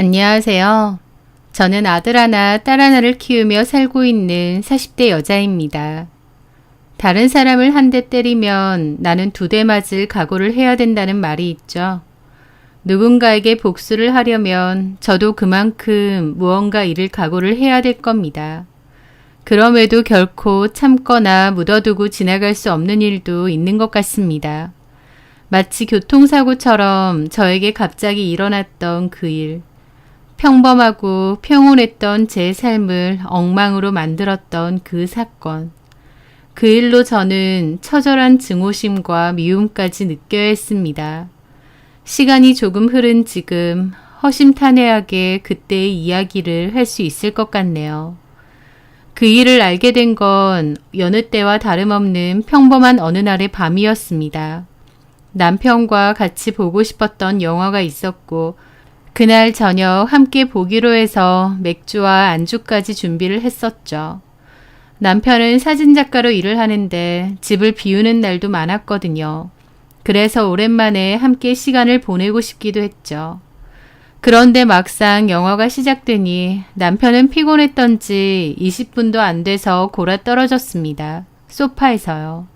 안녕하세요. 저는 아들 하나, 딸 하나를 키우며 살고 있는 40대 여자입니다. 다른 사람을 한 대 때리면 나는 2대 맞을 각오를 해야 된다는 말이 있죠. 누군가에게 복수를 하려면 저도 그만큼 무언가 잃을 각오를 해야 될 겁니다. 그럼에도 결코 참거나 묻어두고 지나갈 수 없는 일도 있는 것 같습니다. 마치 교통사고처럼 저에게 갑자기 일어났던 그 일. 평범하고 평온했던 제 삶을 엉망으로 만들었던 그 사건. 그 일로 저는 처절한 증오심과 미움까지 느껴야 했습니다. 시간이 조금 흐른 지금 허심탄회하게 그때의 이야기를 할 수 있을 것 같네요. 그 일을 알게 된 건 여느 때와 다름없는 평범한 어느 날의 밤이었습니다. 남편과 같이 보고 싶었던 영화가 있었고 그날 저녁 함께 보기로 해서 맥주와 안주까지 준비를 했었죠. 남편은 사진작가로 일을 하는데 집을 비우는 날도 많았거든요. 그래서 오랜만에 함께 시간을 보내고 싶기도 했죠. 그런데 막상 영화가 시작되니 남편은 피곤했던지 20분도 안 돼서 골아 떨어졌습니다. 소파에서요.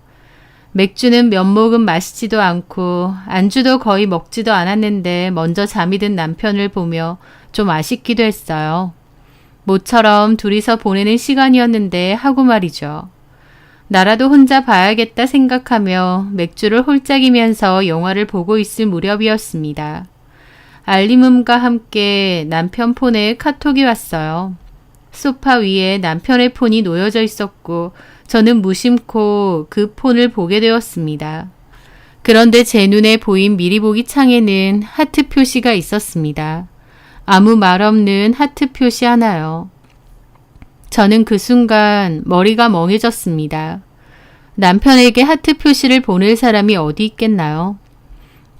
맥주는 몇 모금 마시지도 않고 안주도 거의 먹지도 않았는데 먼저 잠이 든 남편을 보며 좀 아쉽기도 했어요. 모처럼 둘이서 보내는 시간이었는데 하고 말이죠. 나라도 혼자 봐야겠다 생각하며 맥주를 홀짝이면서 영화를 보고 있을 무렵이었습니다. 알림음과 함께 남편 폰에 카톡이 왔어요. 소파 위에 남편의 폰이 놓여져 있었고 저는 무심코 그 폰을 보게 되었습니다. 그런데 제 눈에 보인 미리 보기 창에는 하트 표시가 있었습니다. 아무 말 없는 하트 표시 하나요. 저는 그 순간 머리가 멍해졌습니다. 남편에게 하트 표시를 보낼 사람이 어디 있겠나요?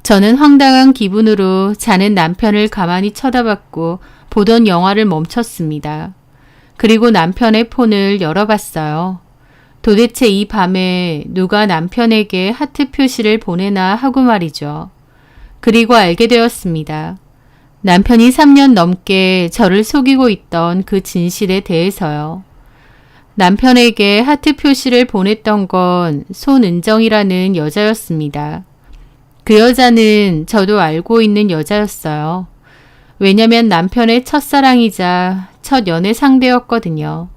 저는 황당한 기분으로 자는 남편을 가만히 쳐다봤고 보던 영화를 멈췄습니다. 그리고 남편의 폰을 열어봤어요. 도대체 이 밤에 누가 남편에게 하트 표시를 보내나 하고 말이죠. 그리고 알게 되었습니다. 남편이 3년 넘게 저를 속이고 있던 그 진실에 대해서요. 남편에게 하트 표시를 보냈던 건 손은정이라는 여자였습니다. 그 여자는 저도 알고 있는 여자였어요. 왜냐면 남편의 첫사랑이자 첫 연애 상대였거든요.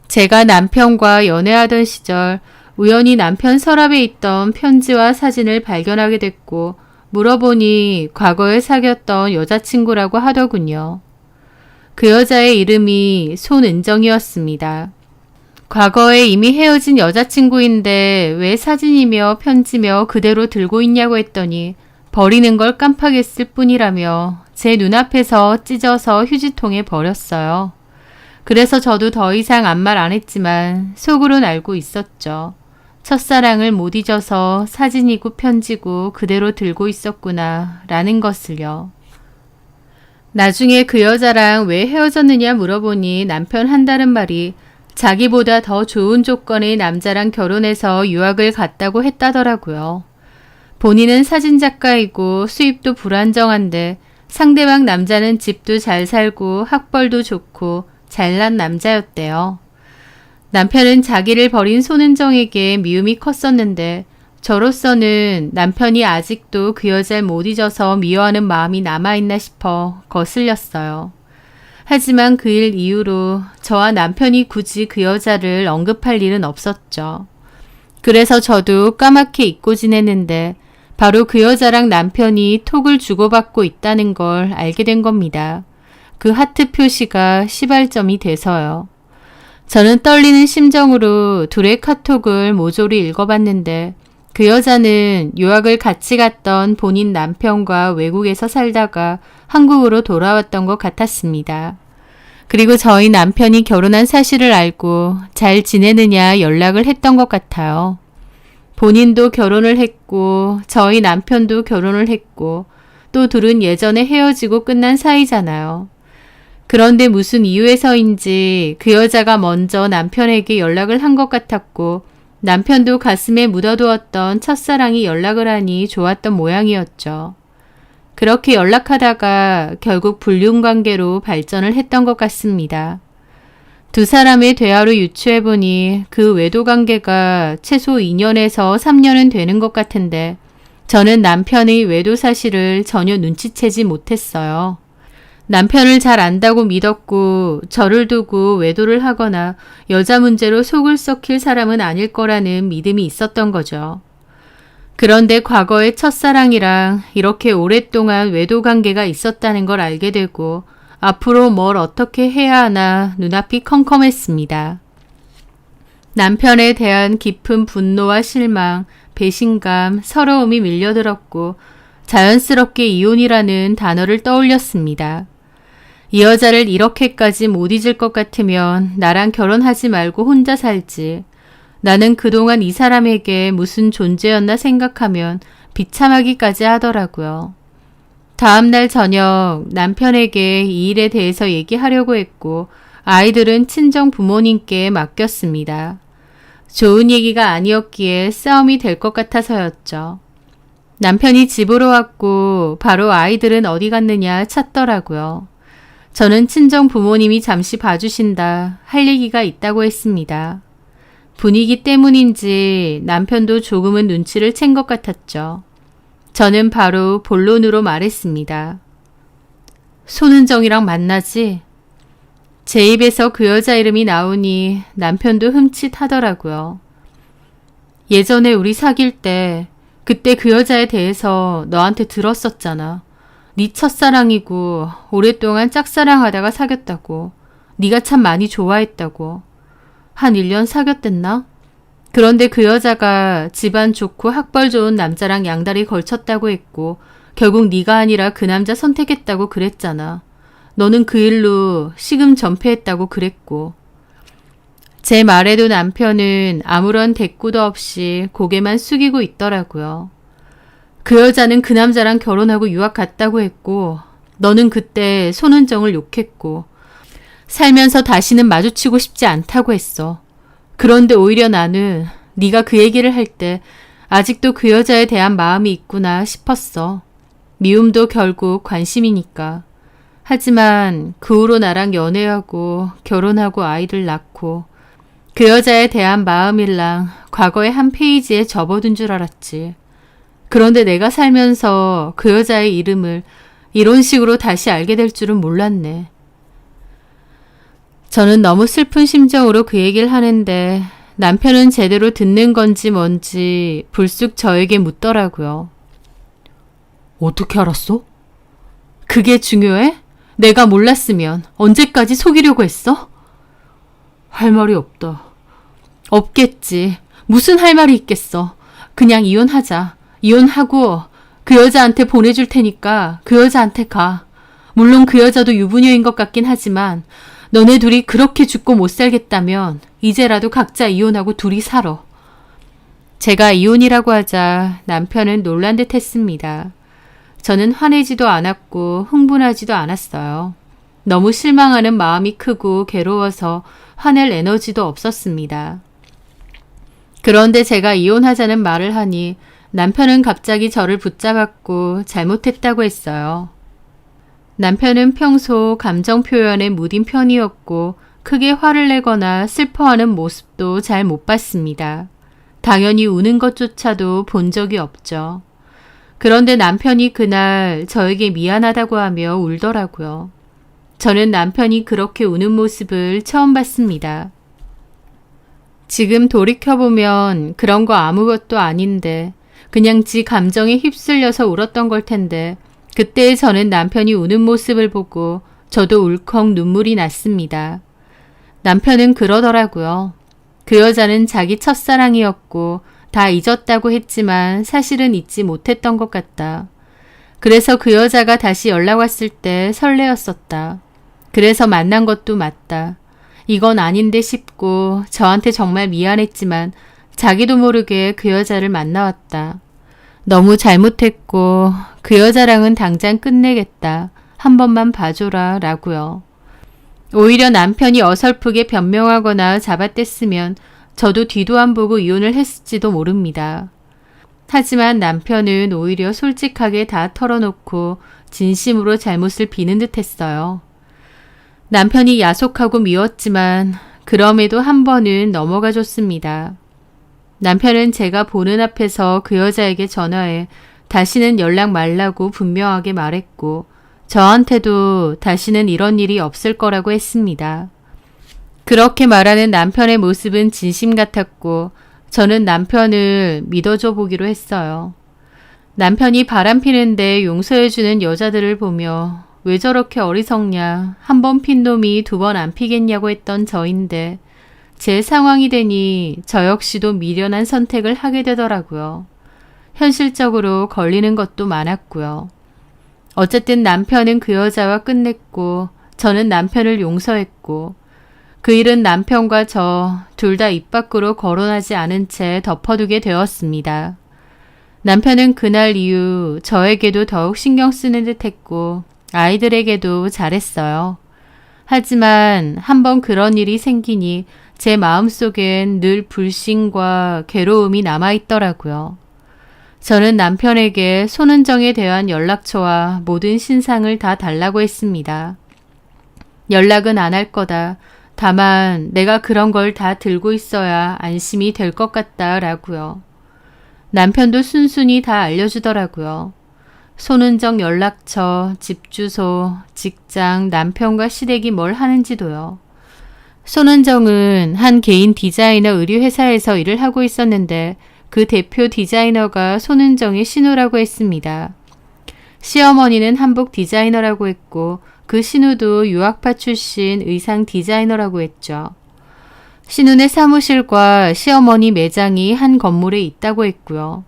제가 남편과 연애하던 시절 우연히 남편 서랍에 있던 편지와 사진을 발견하게 됐고 물어보니 과거에 사귀었던 여자친구라고 하더군요. 그 여자의 이름이 손은정이었습니다. 과거에 이미 헤어진 여자친구인데 왜 사진이며 편지며 그대로 들고 있냐고 했더니 버리는 걸 깜빡했을 뿐이라며 제 눈앞에서 찢어서 휴지통에 버렸어요. 그래서 저도 더 이상 아무 말 안 했지만 속으론 알고 있었죠. 첫사랑을 못 잊어서 사진이고 편지고 그대로 들고 있었구나 라는 것을요. 나중에 그 여자랑 왜 헤어졌느냐 물어보니 남편 한다는 말이 자기보다 더 좋은 조건의 남자랑 결혼해서 유학을 갔다고 했다더라고요. 본인은 사진작가이고 수입도 불안정한데 상대방 남자는 집도 잘 살고 학벌도 좋고 잘난 남자였대요. 남편은 자기를 버린 손은정에게 미움이 컸었는데 저로서는 남편이 아직도 그 여자를 못 잊어서 미워하는 마음이 남아있나 싶어 거슬렸어요. 하지만 그 일 이후로 저와 남편이 굳이 그 여자를 언급할 일은 없었죠. 그래서 저도 까맣게 잊고 지냈는데 바로 그 여자랑 남편이 톡을 주고받고 있다는 걸 알게 된 겁니다. 그 하트 표시가 시발점이 돼서요. 저는 떨리는 심정으로 둘의 카톡을 모조리 읽어봤는데 그 여자는 유학을 같이 갔던 본인 남편과 외국에서 살다가 한국으로 돌아왔던 것 같았습니다. 그리고 저희 남편이 결혼한 사실을 알고 잘 지내느냐 연락을 했던 것 같아요. 본인도 결혼을 했고 저희 남편도 결혼을 했고 또 둘은 예전에 헤어지고 끝난 사이잖아요. 그런데 무슨 이유에서인지 그 여자가 먼저 남편에게 연락을 한 것 같았고 남편도 가슴에 묻어두었던 첫사랑이 연락을 하니 좋았던 모양이었죠. 그렇게 연락하다가 결국 불륜관계로 발전을 했던 것 같습니다. 두 사람의 대화로 유추해보니 그 외도관계가 최소 2년에서 3년은 되는 것 같은데 저는 남편의 외도 사실을 전혀 눈치채지 못했어요. 남편을 잘 안다고 믿었고 저를 두고 외도를 하거나 여자 문제로 속을 썩힐 사람은 아닐 거라는 믿음이 있었던 거죠. 그런데 과거의 첫사랑이랑 이렇게 오랫동안 외도 관계가 있었다는 걸 알게 되고 앞으로 뭘 어떻게 해야 하나 눈앞이 컴컴했습니다. 남편에 대한 깊은 분노와 실망, 배신감, 서러움이 밀려들었고 자연스럽게 이혼이라는 단어를 떠올렸습니다. 이 여자를 이렇게까지 못 잊을 것 같으면 나랑 결혼하지 말고 혼자 살지. 나는 그동안 이 사람에게 무슨 존재였나 생각하면 비참하기까지 하더라고요. 다음날 저녁 남편에게 이 일에 대해서 얘기하려고 했고 아이들은 친정 부모님께 맡겼습니다. 좋은 얘기가 아니었기에 싸움이 될 것 같아서였죠. 남편이 집으로 왔고 바로 아이들은 어디 갔느냐 찾더라고요. 저는 친정 부모님이 잠시 봐주신다 할 얘기가 있다고 했습니다. 분위기 때문인지 남편도 조금은 눈치를 챈 것 같았죠. 저는 바로 본론으로 말했습니다. 손은정이랑 만나지? 제 입에서 그 여자 이름이 나오니 남편도 흠칫하더라고요. 예전에 우리 사귈 때 그때 그 여자에 대해서 너한테 들었었잖아. 네 첫사랑이고 오랫동안 짝사랑하다가 사귀었다고. 네가 참 많이 좋아했다고. 한 1년 사귀었댔나? 그런데 그 여자가 집안 좋고 학벌 좋은 남자랑 양다리 걸쳤다고 했고 결국 네가 아니라 그 남자 선택했다고 그랬잖아. 너는 그 일로 식음 전폐했다고 그랬고. 제 말에도 남편은 아무런 대꾸도 없이 고개만 숙이고 있더라고요. 그 여자는 그 남자랑 결혼하고 유학 갔다고 했고 너는 그때 손은정을 욕했고 살면서 다시는 마주치고 싶지 않다고 했어. 그런데 오히려 나는 네가 그 얘기를 할 때 아직도 그 여자에 대한 마음이 있구나 싶었어. 미움도 결국 관심이니까. 하지만 그 후로 나랑 연애하고 결혼하고 아이들 낳고 그 여자에 대한 마음일랑 과거의 한 페이지에 접어둔 줄 알았지. 그런데 내가 살면서 그 여자의 이름을 이런 식으로 다시 알게 될 줄은 몰랐네. 저는 너무 슬픈 심정으로 그 얘기를 하는데 남편은 제대로 듣는 건지 뭔지 불쑥 저에게 묻더라고요. 어떻게 알았어? 그게 중요해? 내가 몰랐으면 언제까지 속이려고 했어? 할 말이 없다. 없겠지. 무슨 할 말이 있겠어. 그냥 이혼하자. 이혼하고 그 여자한테 보내줄 테니까 그 여자한테 가. 물론 그 여자도 유부녀인 것 같긴 하지만 너네 둘이 그렇게 죽고 못 살겠다면 이제라도 각자 이혼하고 둘이 살아. 제가 이혼이라고 하자 남편은 놀란 듯 했습니다. 저는 화내지도 않았고 흥분하지도 않았어요. 너무 실망하는 마음이 크고 괴로워서 화낼 에너지도 없었습니다. 그런데 제가 이혼하자는 말을 하니 남편은 갑자기 저를 붙잡았고 잘못했다고 했어요. 남편은 평소 감정 표현에 무딘 편이었고 크게 화를 내거나 슬퍼하는 모습도 잘 못 봤습니다. 당연히 우는 것조차도 본 적이 없죠. 그런데 남편이 그날 저에게 미안하다고 하며 울더라고요. 저는 남편이 그렇게 우는 모습을 처음 봤습니다. 지금 돌이켜보면 그런 거 아무것도 아닌데 그냥 지 감정에 휩쓸려서 울었던 걸 텐데 그때 저는 남편이 우는 모습을 보고 저도 울컥 눈물이 났습니다. 남편은 그러더라고요. 그 여자는 자기 첫사랑이었고 다 잊었다고 했지만 사실은 잊지 못했던 것 같다. 그래서 그 여자가 다시 연락 왔을 때 설레었었다. 그래서 만난 것도 맞다. 이건 아닌데 싶고 저한테 정말 미안했지만 자기도 모르게 그 여자를 만나왔다. 너무 잘못했고 그 여자랑은 당장 끝내겠다. 한 번만 봐줘라 라고요. 오히려 남편이 어설프게 변명하거나 잡아댔으면 저도 뒤도 안 보고 이혼을 했을지도 모릅니다. 하지만 남편은 오히려 솔직하게 다 털어놓고 진심으로 잘못을 비는 듯 했어요. 남편이 야속하고 미웠지만 그럼에도 한 번은 넘어가 줬습니다. 남편은 제가 보는 앞에서 그 여자에게 전화해 다시는 연락 말라고 분명하게 말했고 저한테도 다시는 이런 일이 없을 거라고 했습니다. 그렇게 말하는 남편의 모습은 진심 같았고 저는 남편을 믿어줘 보기로 했어요. 남편이 바람피는데 용서해주는 여자들을 보며 왜 저렇게 어리석냐, 한 번 핀 놈이 두 번 안 피겠냐고 했던 저인데 제 상황이 되니 저 역시도 미련한 선택을 하게 되더라고요. 현실적으로 걸리는 것도 많았고요. 어쨌든 남편은 그 여자와 끝냈고 저는 남편을 용서했고 그 일은 남편과 저 둘 다 입 밖으로 거론하지 않은 채 덮어두게 되었습니다. 남편은 그날 이후 저에게도 더욱 신경 쓰는 듯 했고 아이들에게도 잘했어요. 하지만 한번 그런 일이 생기니 제 마음속엔 늘 불신과 괴로움이 남아있더라고요. 저는 남편에게 손은정에 대한 연락처와 모든 신상을 다 달라고 했습니다. 연락은 안 할 거다. 다만 내가 그런 걸 다 들고 있어야 안심이 될 것 같다라고요. 남편도 순순히 다 알려주더라고요. 손은정 연락처, 집 주소, 직장, 남편과 시댁이 뭘 하는지도요. 손은정은 한 개인 디자이너 의류회사에서 일을 하고 있었는데 그 대표 디자이너가 손은정의 신우라고 했습니다. 시어머니는 한복 디자이너라고 했고 그 신우도 유학파 출신 의상 디자이너라고 했죠. 신우네 사무실과 시어머니 매장이 한 건물에 있다고 했고요.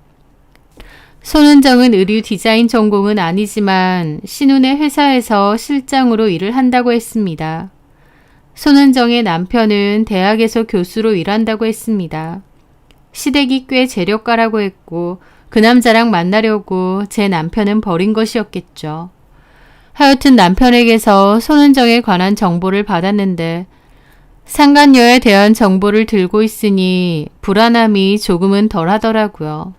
손은정은 의류 디자인 전공은 아니지만 신우네 회사에서 실장으로 일을 한다고 했습니다. 손은정의 남편은 대학에서 교수로 일한다고 했습니다. 시댁이 꽤 재력가라고 했고 그 남자랑 만나려고 제 남편은 버린 것이었겠죠. 하여튼 남편에게서 손은정에 관한 정보를 받았는데 상간녀에 대한 정보를 들고 있으니 불안함이 조금은 덜 하더라고요.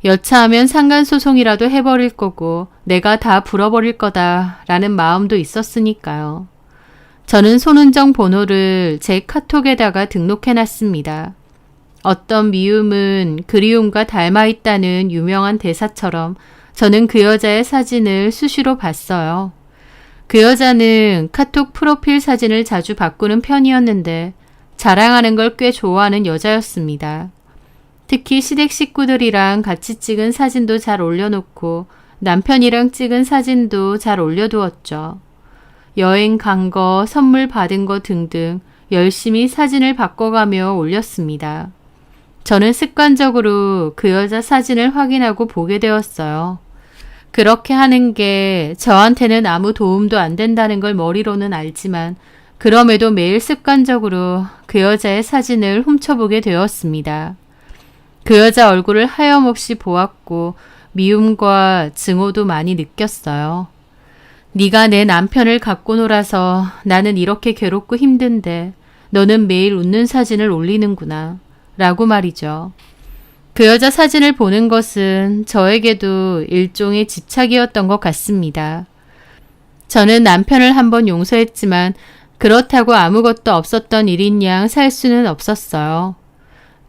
여차하면 상간소송이라도 해버릴 거고 내가 다 불어버릴 거다라는 마음도 있었으니까요. 저는 손은정 번호를 제 카톡에다가 등록해놨습니다. 어떤 미움은 그리움과 닮아있다는 유명한 대사처럼 저는 그 여자의 사진을 수시로 봤어요. 그 여자는 카톡 프로필 사진을 자주 바꾸는 편이었는데 자랑하는 걸 꽤 좋아하는 여자였습니다. 특히 시댁 식구들이랑 같이 찍은 사진도 잘 올려놓고 남편이랑 찍은 사진도 잘 올려두었죠. 여행 간 거, 선물 받은 거 등등 열심히 사진을 바꿔가며 올렸습니다. 저는 습관적으로 그 여자 사진을 확인하고 보게 되었어요. 그렇게 하는 게 저한테는 아무 도움도 안 된다는 걸 머리로는 알지만 그럼에도 매일 습관적으로 그 여자의 사진을 훔쳐보게 되었습니다. 그 여자 얼굴을 하염없이 보았고 미움과 증오도 많이 느꼈어요. 네가 내 남편을 갖고 놀아서 나는 이렇게 괴롭고 힘든데 너는 매일 웃는 사진을 올리는구나 라고 말이죠. 그 여자 사진을 보는 것은 저에게도 일종의 집착이었던 것 같습니다. 저는 남편을 한번 용서했지만 그렇다고 아무것도 없었던 일인 양 살 수는 없었어요.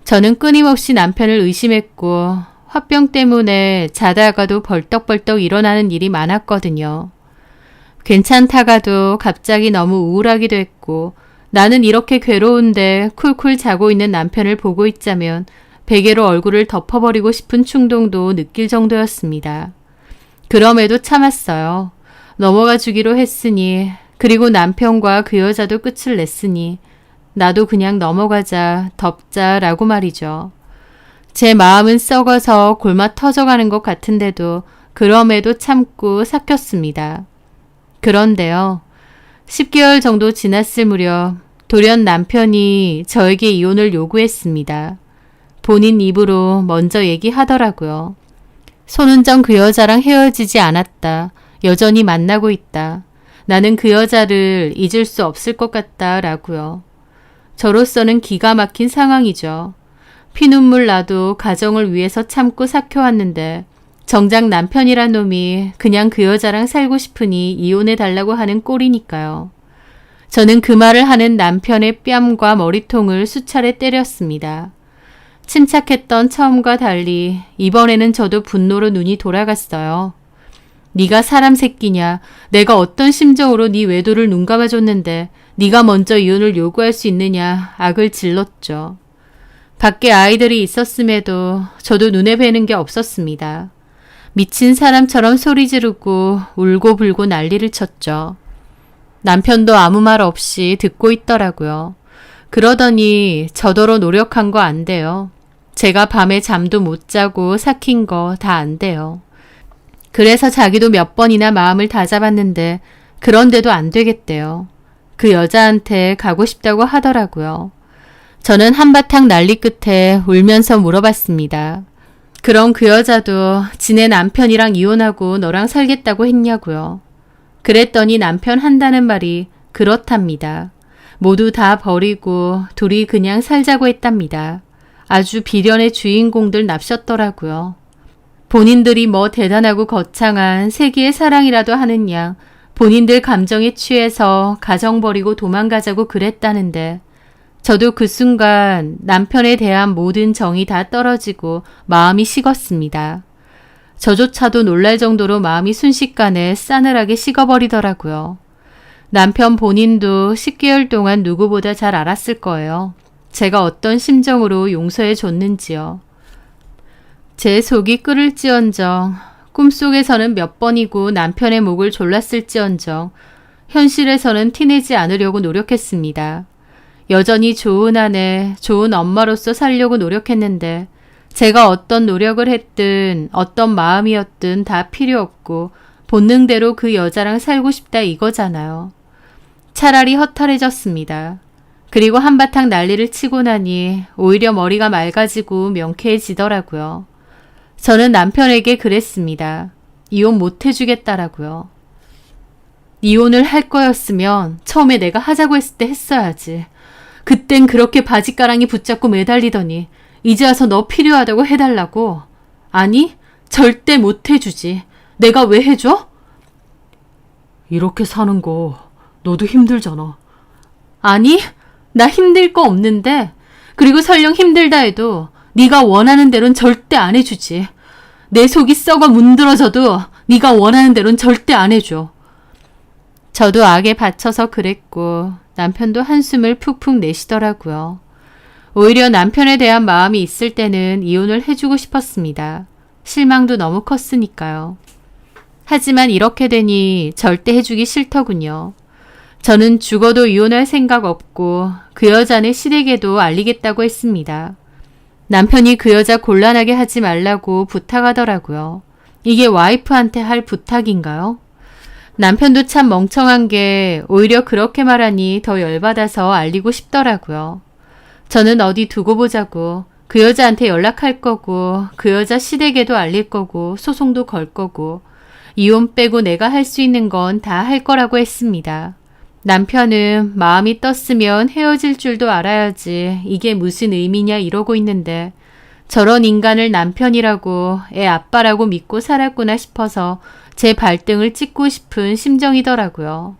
저는 끊임없이 남편을 의심했고 화병 때문에 자다가도 벌떡벌떡 일어나는 일이 많았거든요. 괜찮다가도 갑자기 너무 우울하기도 했고 나는 이렇게 괴로운데 쿨쿨 자고 있는 남편을 보고 있자면 베개로 얼굴을 덮어버리고 싶은 충동도 느낄 정도였습니다. 그럼에도 참았어요. 넘어가 주기로 했으니 그리고 남편과 그 여자도 끝을 냈으니 나도 그냥 넘어가자, 덮자라고 말이죠. 제 마음은 썩어서 골마 터져가는 것 같은데도 그럼에도 참고 삭혔습니다. 그런데요. 10개월 정도 지났을 무렵 돌연 남편이 저에게 이혼을 요구했습니다. 본인 입으로 먼저 얘기하더라고요. 손은정 그 여자랑 헤어지지 않았다. 여전히 만나고 있다. 나는 그 여자를 잊을 수 없을 것 같다 라고요. 저로서는 기가 막힌 상황이죠. 피눈물 나도 가정을 위해서 참고 삭혀왔는데 정작 남편이란 놈이 그냥 그 여자랑 살고 싶으니 이혼해달라고 하는 꼴이니까요. 저는 그 말을 하는 남편의 뺨과 머리통을 수차례 때렸습니다. 침착했던 처음과 달리 이번에는 저도 분노로 눈이 돌아갔어요. 네가 사람 새끼냐? 내가 어떤 심정으로 네 외도를 눈감아줬는데 네가 먼저 이혼을 요구할 수 있느냐? 악을 질렀죠. 밖에 아이들이 있었음에도 저도 눈에 뵈는 게 없었습니다. 미친 사람처럼 소리 지르고 울고 불고 난리를 쳤죠. 남편도 아무 말 없이 듣고 있더라고요. 그러더니 저더러 노력한 거 안 돼요. 제가 밤에 잠도 못 자고 삭힌 거 다 안 돼요. 그래서 자기도 몇 번이나 마음을 다잡았는데 그런데도 안 되겠대요. 그 여자한테 가고 싶다고 하더라고요. 저는 한바탕 난리 끝에 울면서 물어봤습니다. 그럼 그 여자도 지네 남편이랑 이혼하고 너랑 살겠다고 했냐고요. 그랬더니 남편 한다는 말이 그렇답니다. 모두 다 버리고 둘이 그냥 살자고 했답니다. 아주 비련의 주인공들 납셨더라고요. 본인들이 뭐 대단하고 거창한 세기의 사랑이라도 하는 양 본인들 감정에 취해서 가정 버리고 도망가자고 그랬다는데 저도 그 순간 남편에 대한 모든 정이 다 떨어지고 마음이 식었습니다. 저조차도 놀랄 정도로 마음이 순식간에 싸늘하게 식어버리더라고요. 남편 본인도 10개월 동안 누구보다 잘 알았을 거예요. 제가 어떤 심정으로 용서해 줬는지요. 제 속이 끓을지언정 꿈속에서는 몇 번이고 남편의 목을 졸랐을지언정 현실에서는 티내지 않으려고 노력했습니다. 여전히 좋은 아내, 좋은 엄마로서 살려고 노력했는데 제가 어떤 노력을 했든 어떤 마음이었든 다 필요 없고 본능대로 그 여자랑 살고 싶다 이거잖아요. 차라리 허탈해졌습니다. 그리고 한바탕 난리를 치고 나니 오히려 머리가 맑아지고 명쾌해지더라고요. 저는 남편에게 그랬습니다. 이혼 못 해주겠다라고요. 이혼을 할 거였으면 처음에 내가 하자고 했을 때 했어야지. 그땐 그렇게 바지가랑이 붙잡고 매달리더니 이제 와서 너 필요하다고 해달라고. 아니, 절대 못 해주지. 내가 왜 해줘? 이렇게 사는 거 너도 힘들잖아. 아니, 나 힘들 거 없는데. 그리고 설령 힘들다 해도 네가 원하는 대로는 절대 안 해주지. 내 속이 썩어 문드러져도 네가 원하는 대로는 절대 안 해줘. 저도 악에 받쳐서 그랬고 남편도 한숨을 푹푹 내쉬더라고요. 오히려 남편에 대한 마음이 있을 때는 이혼을 해주고 싶었습니다. 실망도 너무 컸으니까요. 하지만 이렇게 되니 절대 해주기 싫더군요. 저는 죽어도 이혼할 생각 없고 그 여자네 시댁에도 알리겠다고 했습니다. 남편이 그 여자 곤란하게 하지 말라고 부탁하더라고요. 이게 와이프한테 할 부탁인가요? 남편도 참 멍청한 게 오히려 그렇게 말하니 더 열받아서 알리고 싶더라고요. 저는 어디 두고 보자고 그 여자한테 연락할 거고 그 여자 시댁에도 알릴 거고 소송도 걸 거고 이혼 빼고 내가 할 수 있는 건 다 할 거라고 했습니다. 남편은 마음이 떴으면 헤어질 줄도 알아야지 이게 무슨 의미냐 이러고 있는데 저런 인간을 남편이라고 애 아빠라고 믿고 살았구나 싶어서 제 발등을 찍고 싶은 심정이더라고요.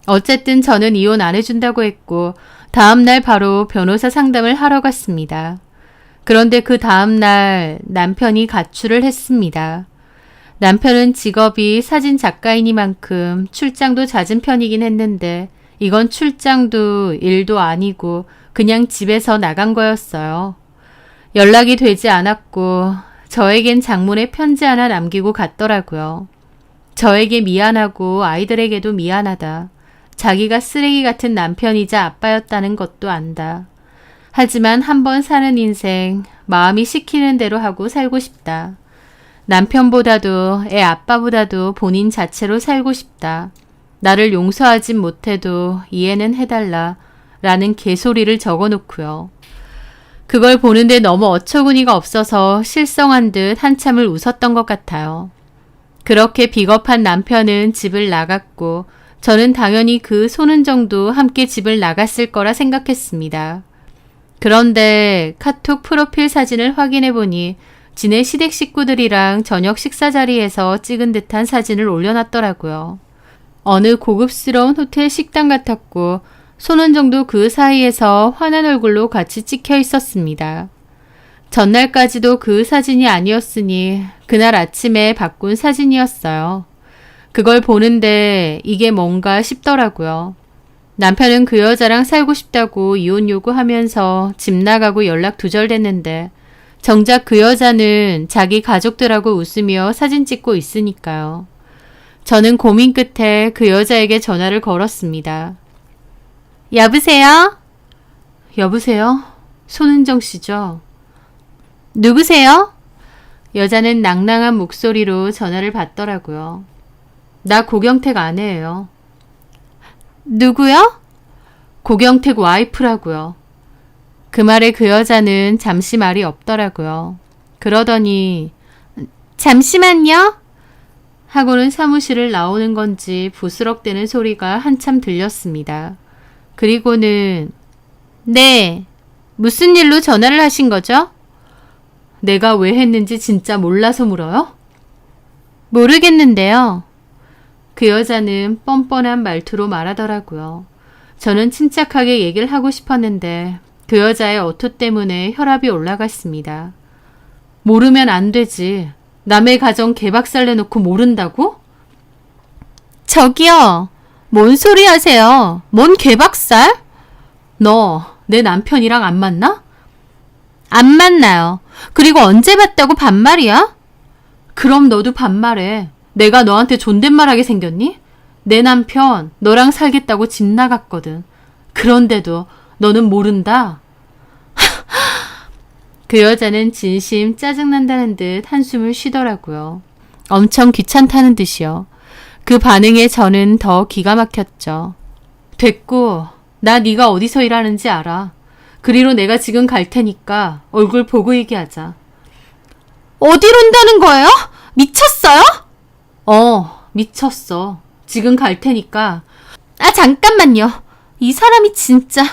어쨌든 저는 이혼 안 해준다고 했고 다음날 바로 변호사 상담을 하러 갔습니다. 그런데 그 다음날 남편이 가출을 했습니다. 남편은 직업이 사진 작가이니만큼 출장도 잦은 편이긴 했는데 이건 출장도 일도 아니고 그냥 집에서 나간 거였어요. 연락이 되지 않았고 저에겐 장문의 편지 하나 남기고 갔더라고요. 저에게 미안하고 아이들에게도 미안하다. 자기가 쓰레기 같은 남편이자 아빠였다는 것도 안다. 하지만 한번 사는 인생 마음이 시키는 대로 하고 살고 싶다. 남편보다도 애 아빠보다도 본인 자체로 살고 싶다. 나를 용서하진 못해도 이해는 해달라 라는 개소리를 적어놓고요. 그걸 보는데 너무 어처구니가 없어서 실성한 듯 한참을 웃었던 것 같아요. 그렇게 비겁한 남편은 집을 나갔고 저는 당연히 그 손은정도 함께 집을 나갔을 거라 생각했습니다. 그런데 카톡 프로필 사진을 확인해 보니 지네 시댁 식구들이랑 저녁 식사 자리에서 찍은 듯한 사진을 올려놨더라고요. 어느 고급스러운 호텔 식당 같았고 손은정도 그 사이에서 환한 얼굴로 같이 찍혀 있었습니다. 전날까지도 그 사진이 아니었으니 그날 아침에 바꾼 사진이었어요. 그걸 보는데 이게 뭔가 싶더라고요. 남편은 그 여자랑 살고 싶다고 이혼 요구하면서 집 나가고 연락 두절됐는데 정작 그 여자는 자기 가족들하고 웃으며 사진 찍고 있으니까요. 저는 고민 끝에 그 여자에게 전화를 걸었습니다. 여보세요? 여보세요? 손은정 씨죠? 누구세요? 여자는 낭낭한 목소리로 전화를 받더라고요. 나 고경택 아내예요. 누구요? 고경택 와이프라고요. 그 말에 그 여자는 잠시 말이 없더라고요. 그러더니 잠시만요 하고는 사무실을 나오는 건지 부스럭대는 소리가 한참 들렸습니다. 그리고는 네, 무슨 일로 전화를 하신 거죠? 내가 왜 했는지 진짜 몰라서 물어요? 모르겠는데요. 그 여자는 뻔뻔한 말투로 말하더라고요. 저는 침착하게 얘기를 하고 싶었는데 그 여자의 어투 때문에 혈압이 올라갔습니다. 모르면 안 되지. 남의 가정 개박살 내놓고 모른다고? 저기요. 뭔 소리 하세요? 뭔 개박살? 너 내 남편이랑 안 만나? 안 만나요. 그리고 언제 봤다고 반말이야? 그럼 너도 반말해. 내가 너한테 존댓말하게 생겼니? 내 남편 너랑 살겠다고 집 나갔거든. 그런데도 너는 모른다. 그 여자는 진심 짜증난다는 듯 한숨을 쉬더라고요. 엄청 귀찮다는 듯이요. 그 반응에 저는 더 기가 막혔죠. 됐고, 나 네가 어디서 일하는지 알아. 그리로 내가 지금 갈 테니까 얼굴 보고 얘기하자. 어디로 온다는 거예요? 미쳤어요? 미쳤어. 지금 갈 테니까. 아, 잠깐만요. 이 사람이 진짜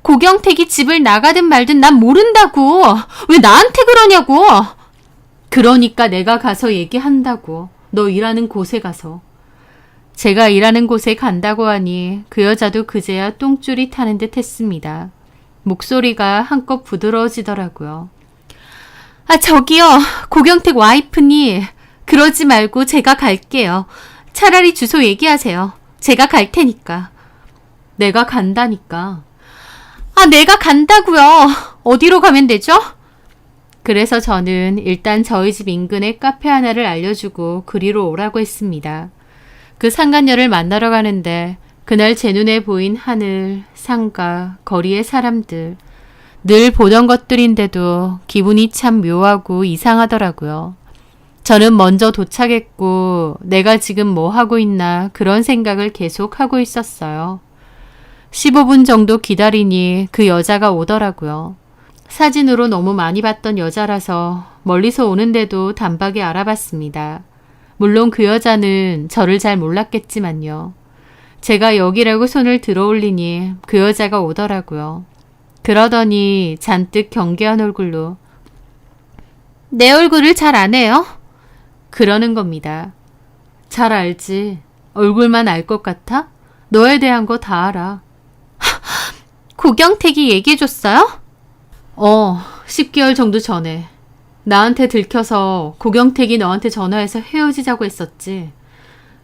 고경택이 집을 나가든 말든 난 모른다고. 왜 나한테 그러냐고. 그러니까 내가 가서 얘기한다고. 너 일하는 곳에 가서. 제가 일하는 곳에 간다고 하니 그 여자도 그제야 똥줄이 타는 듯 했습니다. 목소리가 한껏 부드러워지더라고요. 아, 저기요. 고경택 와이프니 그러지 말고 제가 갈게요. 차라리 주소 얘기하세요. 제가 갈 테니까. 내가 간다니까. 아, 내가 간다고요. 어디로 가면 되죠? 그래서 저는 일단 저희 집 인근에 카페 하나를 알려주고 그리로 오라고 했습니다. 그 상간녀를 만나러 가는데 그날 제 눈에 보인 하늘, 상가, 거리의 사람들, 늘 보던 것들인데도 기분이 참 묘하고 이상하더라고요. 저는 먼저 도착했고 내가 지금 뭐 하고 있나 그런 생각을 계속 하고 있었어요. 15분 정도 기다리니 그 여자가 오더라고요. 사진으로 너무 많이 봤던 여자라서 멀리서 오는데도 단박에 알아봤습니다. 물론 그 여자는 저를 잘 몰랐겠지만요. 제가 여기라고 손을 들어올리니 그 여자가 오더라고요. 그러더니 잔뜩 경계한 얼굴로 내 얼굴을 잘 아네요? 그러는 겁니다. 잘 알지. 얼굴만 알 것 같아? 너에 대한 거 다 알아. 고경택이 얘기해줬어요? 10개월 정도 전에. 나한테 들켜서 고경택이 너한테 전화해서 헤어지자고 했었지.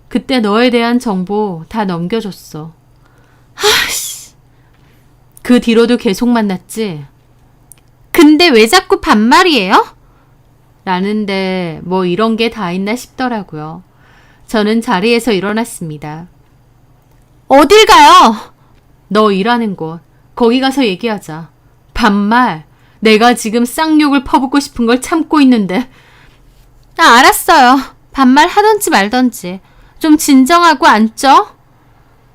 그때 너에 대한 정보 다 넘겨줬어. 하씨. 그 뒤로도 계속 만났지. 근데 왜 자꾸 반말이에요? 라는데 뭐 이런 게 다 있나 싶더라고요. 저는 자리에서 일어났습니다. 어딜 가요? 너 일하는 곳. 거기 가서 얘기하자. 반말. 내가 지금 쌍욕을 퍼붓고 싶은 걸 참고 있는데. 아, 알았어요. 반말 하던지 말던지. 좀 진정하고 앉죠?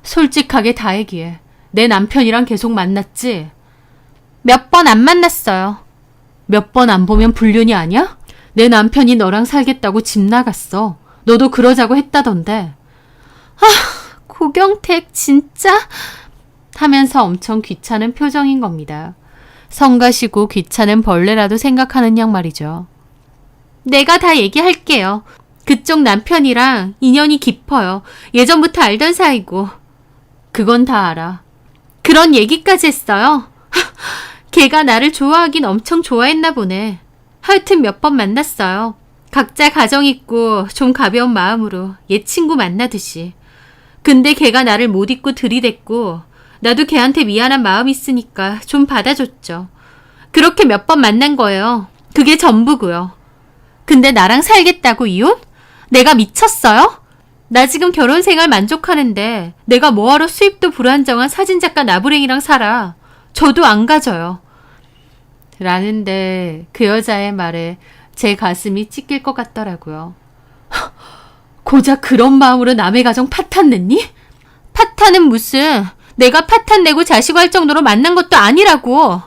솔직하게 다 얘기해. 내 남편이랑 계속 만났지? 몇 번 안 만났어요. 몇 번 안 보면 불륜이 아니야? 내 남편이 너랑 살겠다고 집 나갔어. 너도 그러자고 했다던데. 아, 고경택 진짜? 하면서 엄청 귀찮은 표정인 겁니다. 성가시고 귀찮은 벌레라도 생각하는 양 말이죠. 내가 다 얘기할게요. 그쪽 남편이랑 인연이 깊어요. 예전부터 알던 사이고. 그건 다 알아. 그런 얘기까지 했어요? 걔가 나를 좋아하긴 엄청 좋아했나 보네. 하여튼 몇 번 만났어요. 각자 가정 있고 좀 가벼운 마음으로 옛 친구 만나듯이. 근데 걔가 나를 못 잊고 들이댔고 나도 걔한테 미안한 마음 있으니까 좀 받아줬죠. 그렇게 몇 번 만난 거예요. 그게 전부고요. 근데 나랑 살겠다고 이혼? 내가 미쳤어요? 나 지금 결혼 생활 만족하는데 내가 뭐하러 수입도 불안정한 사진작가 나부랭이랑 살아. 저도 안 가져요. 라는데 그 여자의 말에 제 가슴이 찢길 것 같더라고요. 고작 그런 마음으로 남의 가정 파탄냈니? 파탄은 무슨, 내가 파탄 내고 자식할 정도로 만난 것도 아니라고.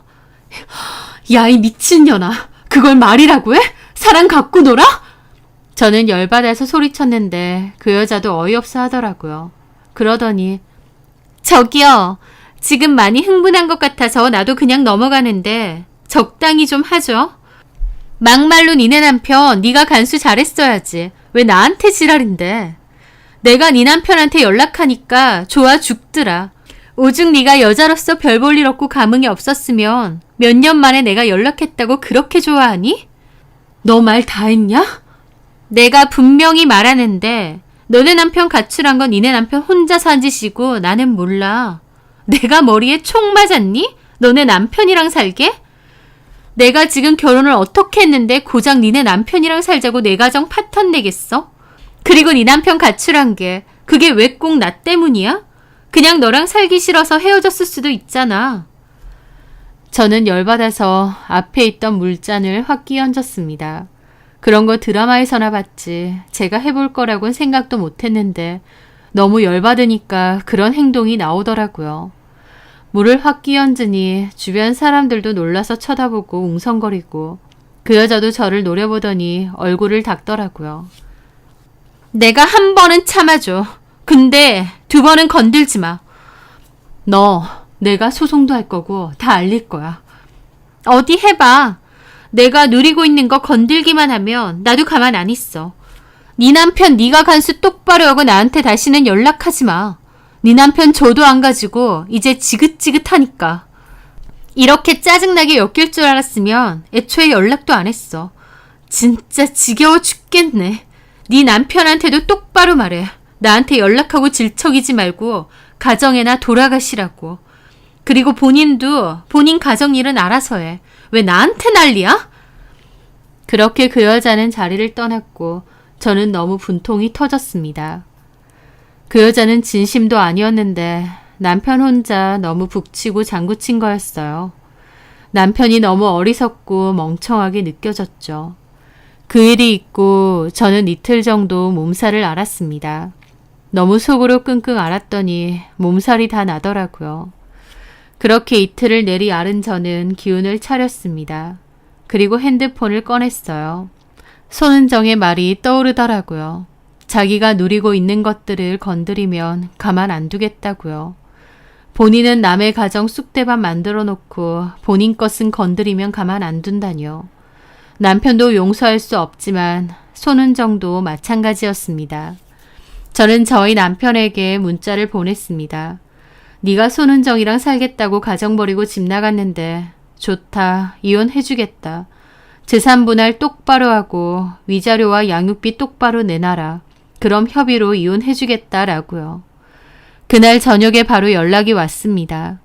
야, 이 미친년아. 그걸 말이라고 해? 사랑 갖고 놀아? 저는 열받아서 소리쳤는데 그 여자도 어이없어 하더라고요. 그러더니 저기요. 지금 많이 흥분한 것 같아서 나도 그냥 넘어가는데 적당히 좀 하죠. 막말로 니네 남편 네가 간수 잘했어야지. 왜 나한테 지랄인데. 내가 네 남편한테 연락하니까 좋아 죽더라. 오죽 네가 여자로서 별 볼 일 없고 감흥이 없었으면 몇 년 만에 내가 연락했다고 그렇게 좋아하니? 너 말 다 했냐? 내가 분명히 말하는데 너네 남편 가출한 건 니네 남편 혼자서 한 짓이고 나는 몰라. 내가 머리에 총 맞았니? 너네 남편이랑 살게? 내가 지금 결혼을 어떻게 했는데 고작 니네 남편이랑 살자고 내 가정 파탄 내겠어? 그리고 네 남편 가출한 게 그게 왜 꼭 나 때문이야? 그냥 너랑 살기 싫어서 헤어졌을 수도 있잖아. 저는 열받아서 앞에 있던 물잔을 확 끼얹었습니다. 그런 거 드라마에서나 봤지 제가 해볼 거라고는 생각도 못했는데 너무 열받으니까 그런 행동이 나오더라고요. 물을 확 끼얹으니 주변 사람들도 놀라서 쳐다보고 웅성거리고 그 여자도 저를 노려보더니 얼굴을 닦더라고요. 내가 한 번은 참아줘. 근데 두 번은 건들지 마. 너 내가 소송도 할 거고 다 알릴 거야. 어디 해봐. 내가 누리고 있는 거 건들기만 하면 나도 가만 안 있어. 네 남편 네가 간수 똑바로 하고 나한테 다시는 연락하지 마. 네 남편 저도 안 가지고 이제 지긋지긋하니까. 이렇게 짜증나게 엮일 줄 알았으면 애초에 연락도 안 했어. 진짜 지겨워 죽겠네. 네 남편한테도 똑바로 말해. 나한테 연락하고 질척이지 말고 가정에나 돌아가시라고. 그리고 본인도 본인 가정 일은 알아서 해. 왜 나한테 난리야? 그렇게 그 여자는 자리를 떠났고 저는 너무 분통이 터졌습니다. 그 여자는 진심도 아니었는데 남편 혼자 너무 북치고 장구친 거였어요. 남편이 너무 어리석고 멍청하게 느껴졌죠. 그 일이 있고 저는 이틀 정도 몸살을 앓았습니다. 너무 속으로 끙끙 앓았더니 몸살이 다 나더라고요. 그렇게 이틀을 내리 앓은 저는 기운을 차렸습니다. 그리고 핸드폰을 꺼냈어요. 손은정의 말이 떠오르더라고요. 자기가 누리고 있는 것들을 건드리면 가만 안 두겠다고요. 본인은 남의 가정 쑥대밭 만들어 놓고 본인 것은 건드리면 가만 안 둔다뇨. 남편도 용서할 수 없지만 손은정도 마찬가지였습니다. 저는 저희 남편에게 문자를 보냈습니다. 네가 손은정이랑 살겠다고 가정 버리고 집 나갔는데 좋다. 이혼해주겠다. 재산 분할 똑바로 하고 위자료와 양육비 똑바로 내놔라. 그럼 협의로 이혼해주겠다라고요. 그날 저녁에 바로 연락이 왔습니다.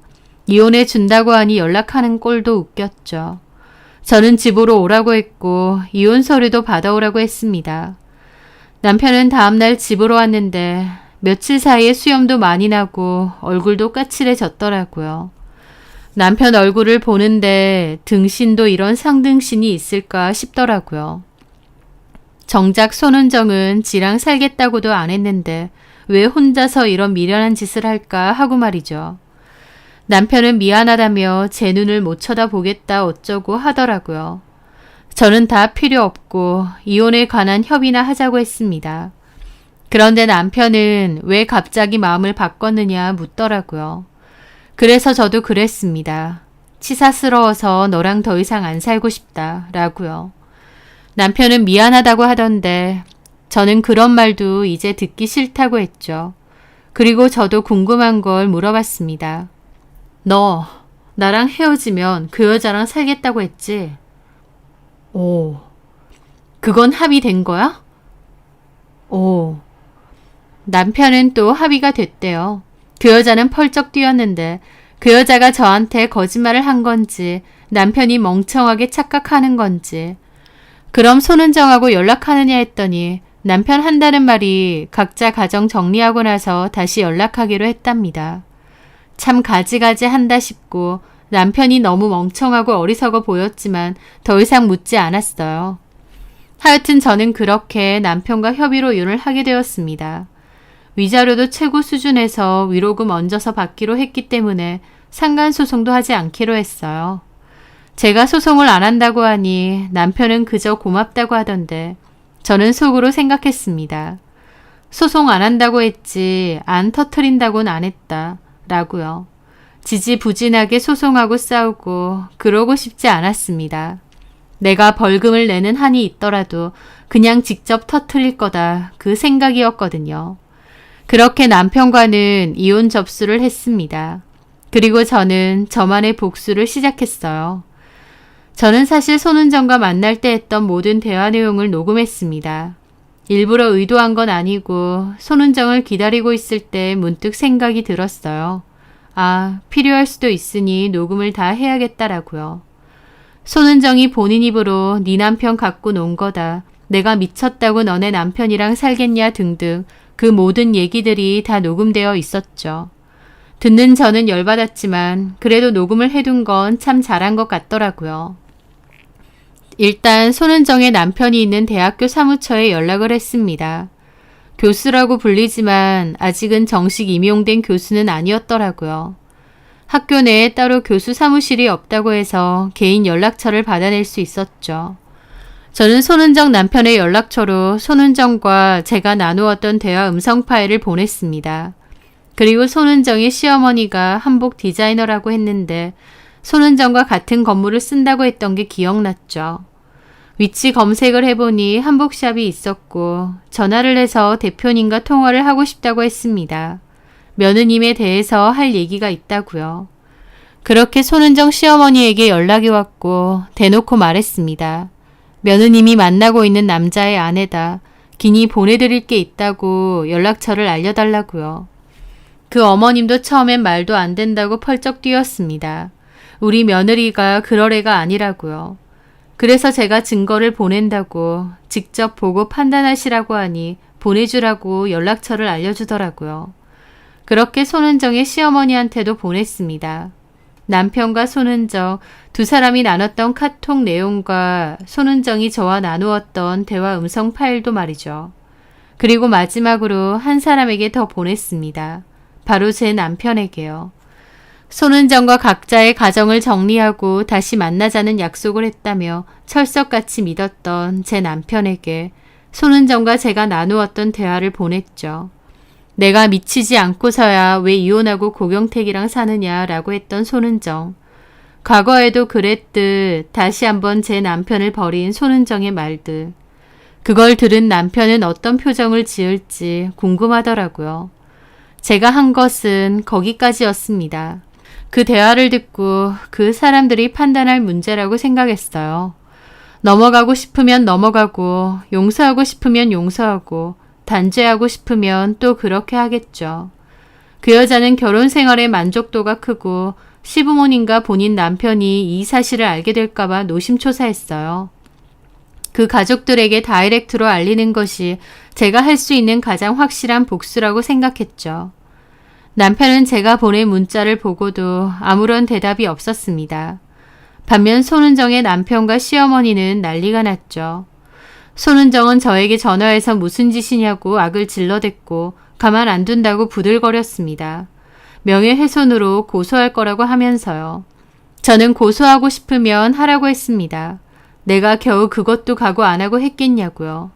이혼해 준다고 하니 연락하는 꼴도 웃겼죠. 저는 집으로 오라고 했고 이혼 서류도 받아오라고 했습니다. 남편은 다음날 집으로 왔는데 며칠 사이에 수염도 많이 나고 얼굴도 까칠해졌더라고요. 남편 얼굴을 보는데 등신도 이런 상등신이 있을까 싶더라고요. 정작 손은정은 지랑 살겠다고도 안 했는데 왜 혼자서 이런 미련한 짓을 할까 하고 말이죠. 남편은 미안하다며 제 눈을 못 쳐다보겠다 어쩌고 하더라고요. 저는 다 필요 없고 이혼에 관한 협의나 하자고 했습니다. 그런데 남편은 왜 갑자기 마음을 바꿨느냐 묻더라고요. 그래서 저도 그랬습니다. 치사스러워서 너랑 더 이상 안 살고 싶다 라고요. 남편은 미안하다고 하던데 저는 그런 말도 이제 듣기 싫다고 했죠. 그리고 저도 궁금한 걸 물어봤습니다. 너 나랑 헤어지면 그 여자랑 살겠다고 했지? 오, 그건 합의된 거야? 오, 남편은 또 합의가 됐대요. 그 여자는 펄쩍 뛰었는데 그 여자가 저한테 거짓말을 한 건지 남편이 멍청하게 착각하는 건지 그럼 손은정하고 연락하느냐 했더니 남편 한다는 말이 각자 가정 정리하고 나서 다시 연락하기로 했답니다. 참 가지가지 한다 싶고 남편이 너무 멍청하고 어리석어 보였지만 더 이상 묻지 않았어요. 하여튼 저는 그렇게 남편과 협의로 이혼을 하게 되었습니다. 위자료도 최고 수준에서 위로금 얹어서 받기로 했기 때문에 상간소송도 하지 않기로 했어요. 제가 소송을 안 한다고 하니 남편은 그저 고맙다고 하던데 저는 속으로 생각했습니다. 소송 안 한다고 했지 안 터트린다고는 안 했다 라고요. 지지부진하게 소송하고 싸우고 그러고 싶지 않았습니다. 내가 벌금을 내는 한이 있더라도 그냥 직접 터트릴 거다 그 생각이었거든요. 그렇게 남편과는 이혼 접수를 했습니다. 그리고 저는 저만의 복수를 시작했어요. 저는 사실 손은정과 만날 때 했던 모든 대화 내용을 녹음했습니다. 일부러 의도한 건 아니고 손은정을 기다리고 있을 때 문득 생각이 들었어요. 아, 필요할 수도 있으니 녹음을 다 해야겠다라고요. 손은정이 본인 입으로 네 남편 갖고 논 거다. 내가 미쳤다고 너네 남편이랑 살겠냐 등등 그 모든 얘기들이 다 녹음되어 있었죠. 듣는 저는 열받았지만 그래도 녹음을 해둔 건 참 잘한 것 같더라고요. 일단 손은정의 남편이 있는 대학교 사무처에 연락을 했습니다. 교수라고 불리지만 아직은 정식 임용된 교수는 아니었더라고요. 학교 내에 따로 교수 사무실이 없다고 해서 개인 연락처를 받아낼 수 있었죠. 저는 손은정 남편의 연락처로 손은정과 제가 나누었던 대화 음성 파일을 보냈습니다. 그리고 손은정의 시어머니가 한복 디자이너라고 했는데 손은정과 같은 건물을 쓴다고 했던 게 기억났죠. 위치 검색을 해보니 한복샵이 있었고 전화를 해서 대표님과 통화를 하고 싶다고 했습니다. 며느님에 대해서 할 얘기가 있다고요. 그렇게 손은정 시어머니에게 연락이 왔고 대놓고 말했습니다. 며느님이 만나고 있는 남자의 아내다. 기니 보내드릴 게 있다고 연락처를 알려달라고요. 그 어머님도 처음엔 말도 안 된다고 펄쩍 뛰었습니다. 우리 며느리가 그럴 애가 아니라고요. 그래서 제가 증거를 보낸다고 직접 보고 판단하시라고 하니 보내주라고 연락처를 알려주더라고요. 그렇게 손은정의 시어머니한테도 보냈습니다. 남편과 손은정 두 사람이 나눴던 카톡 내용과 손은정이 저와 나누었던 대화 음성 파일도 말이죠. 그리고 마지막으로 한 사람에게 더 보냈습니다. 바로 제 남편에게요. 손은정과 각자의 가정을 정리하고 다시 만나자는 약속을 했다며 철석같이 믿었던 제 남편에게 손은정과 제가 나누었던 대화를 보냈죠. 내가 미치지 않고서야 왜 이혼하고 고경택이랑 사느냐라고 했던 손은정. 과거에도 그랬듯 다시 한번 제 남편을 버린 손은정의 말들. 그걸 들은 남편은 어떤 표정을 지을지 궁금하더라고요. 제가 한 것은 거기까지였습니다. 그 대화를 듣고 그 사람들이 판단할 문제라고 생각했어요. 넘어가고 싶으면 넘어가고 용서하고 싶으면 용서하고 단죄하고 싶으면 또 그렇게 하겠죠. 그 여자는 결혼 생활에 만족도가 크고 시부모님과 본인 남편이 이 사실을 알게 될까봐 노심초사했어요. 그 가족들에게 다이렉트로 알리는 것이 제가 할 수 있는 가장 확실한 복수라고 생각했죠. 남편은 제가 보낸 문자를 보고도 아무런 대답이 없었습니다. 반면 손은정의 남편과 시어머니는 난리가 났죠. 손은정은 저에게 전화해서 무슨 짓이냐고 악을 질러댔고 가만 안 둔다고 부들거렸습니다. 명예훼손으로 고소할 거라고 하면서요. 저는 고소하고 싶으면 하라고 했습니다. 내가 겨우 그것도 각오 안 하고 했겠냐고요.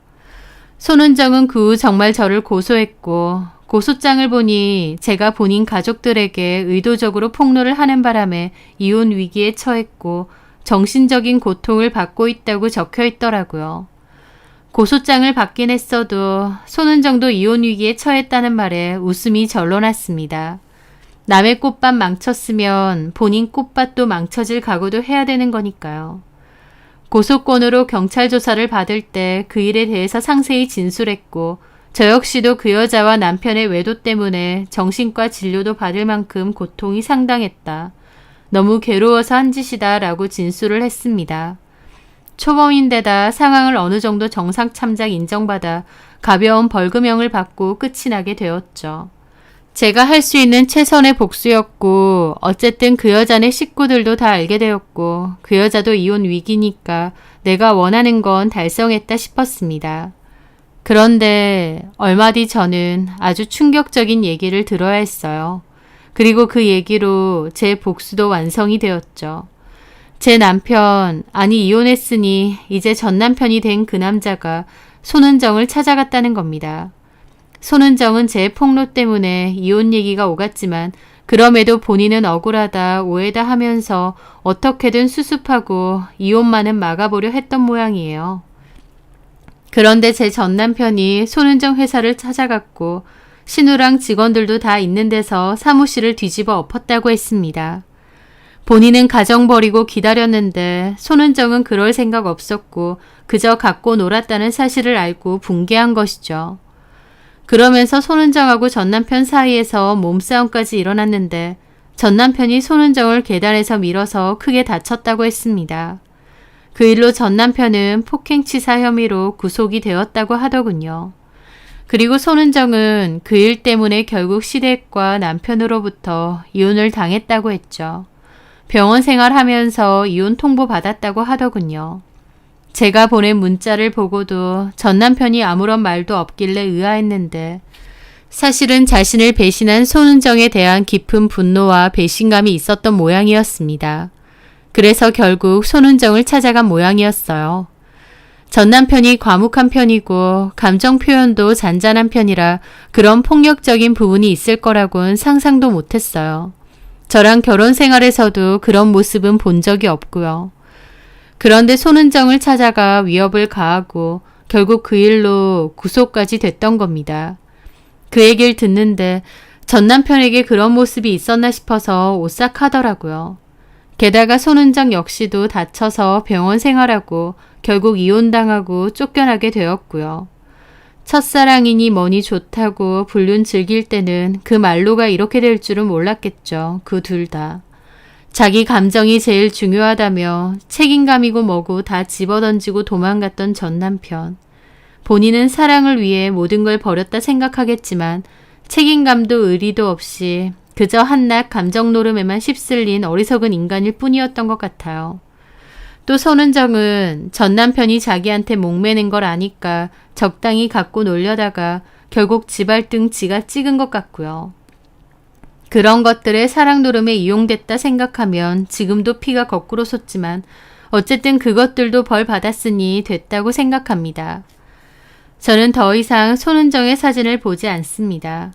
손은정은 그 후 정말 저를 고소했고 고소장을 보니 제가 본인 가족들에게 의도적으로 폭로를 하는 바람에 이혼 위기에 처했고 정신적인 고통을 받고 있다고 적혀 있더라고요. 고소장을 받긴 했어도 손은정도 이혼 위기에 처했다는 말에 웃음이 절로 났습니다. 남의 꽃밭 망쳤으면 본인 꽃밭도 망쳐질 각오도 해야 되는 거니까요. 고소권으로 경찰 조사를 받을 때 그 일에 대해서 상세히 진술했고 저 역시도 그 여자와 남편의 외도 때문에 정신과 진료도 받을 만큼 고통이 상당했다. 너무 괴로워서 한 짓이다 라고 진술을 했습니다. 초범인데다 상황을 어느 정도 정상 참작 인정받아 가벼운 벌금형을 받고 끝이 나게 되었죠. 제가 할 수 있는 최선의 복수였고 어쨌든 그 여자네 식구들도 다 알게 되었고 그 여자도 이혼 위기니까 내가 원하는 건 달성했다 싶었습니다. 그런데 얼마 뒤 저는 아주 충격적인 얘기를 들어야 했어요. 그리고 그 얘기로 제 복수도 완성이 되었죠. 제 남편, 아니 이혼했으니 이제 전 남편이 된 그 남자가 손은정을 찾아갔다는 겁니다. 손은정은 제 폭로 때문에 이혼 얘기가 오갔지만 그럼에도 본인은 억울하다, 오해다 하면서 어떻게든 수습하고 이혼만은 막아보려 했던 모양이에요. 그런데 제 전 남편이 손은정 회사를 찾아갔고 신우랑 직원들도 다 있는 데서 사무실을 뒤집어 엎었다고 했습니다. 본인은 가정 버리고 기다렸는데 손은정은 그럴 생각 없었고 그저 갖고 놀았다는 사실을 알고 붕괴한 것이죠. 그러면서 손은정하고 전 남편 사이에서 몸싸움까지 일어났는데 전 남편이 손은정을 계단에서 밀어서 크게 다쳤다고 했습니다. 그 일로 전 남편은 폭행치사 혐의로 구속이 되었다고 하더군요. 그리고 손은정은 그 일 때문에 결국 시댁과 남편으로부터 이혼을 당했다고 했죠. 병원 생활하면서 이혼 통보 받았다고 하더군요. 제가 보낸 문자를 보고도 전 남편이 아무런 말도 없길래 의아했는데 사실은 자신을 배신한 손은정에 대한 깊은 분노와 배신감이 있었던 모양이었습니다. 그래서 결국 손은정을 찾아간 모양이었어요. 전 남편이 과묵한 편이고 감정 표현도 잔잔한 편이라 그런 폭력적인 부분이 있을 거라고는 상상도 못했어요. 저랑 결혼 생활에서도 그런 모습은 본 적이 없고요. 그런데 손은정을 찾아가 위협을 가하고 결국 그 일로 구속까지 됐던 겁니다. 그 얘기를 듣는데 전 남편에게 그런 모습이 있었나 싶어서 오싹하더라고요. 게다가 손은정 역시도 다쳐서 병원 생활하고 결국 이혼당하고 쫓겨나게 되었고요. 첫사랑이니 뭐니 좋다고 불륜 즐길 때는 그 말로가 이렇게 될 줄은 몰랐겠죠. 그 둘 다. 자기 감정이 제일 중요하다며 책임감이고 뭐고 다 집어던지고 도망갔던 전 남편. 본인은 사랑을 위해 모든 걸 버렸다 생각하겠지만 책임감도 의리도 없이 그저 한낱 감정 노름에만 휩쓸린 어리석은 인간일 뿐이었던 것 같아요. 또 손은정은 전 남편이 자기한테 목매는 걸 아니까 적당히 갖고 놀려다가 결국 지발등 지가 찍은 것 같고요. 그런 것들에 사랑 노름에 이용됐다 생각하면 지금도 피가 거꾸로 솟지만 어쨌든 그것들도 벌 받았으니 됐다고 생각합니다. 저는 더 이상 손은정의 사진을 보지 않습니다.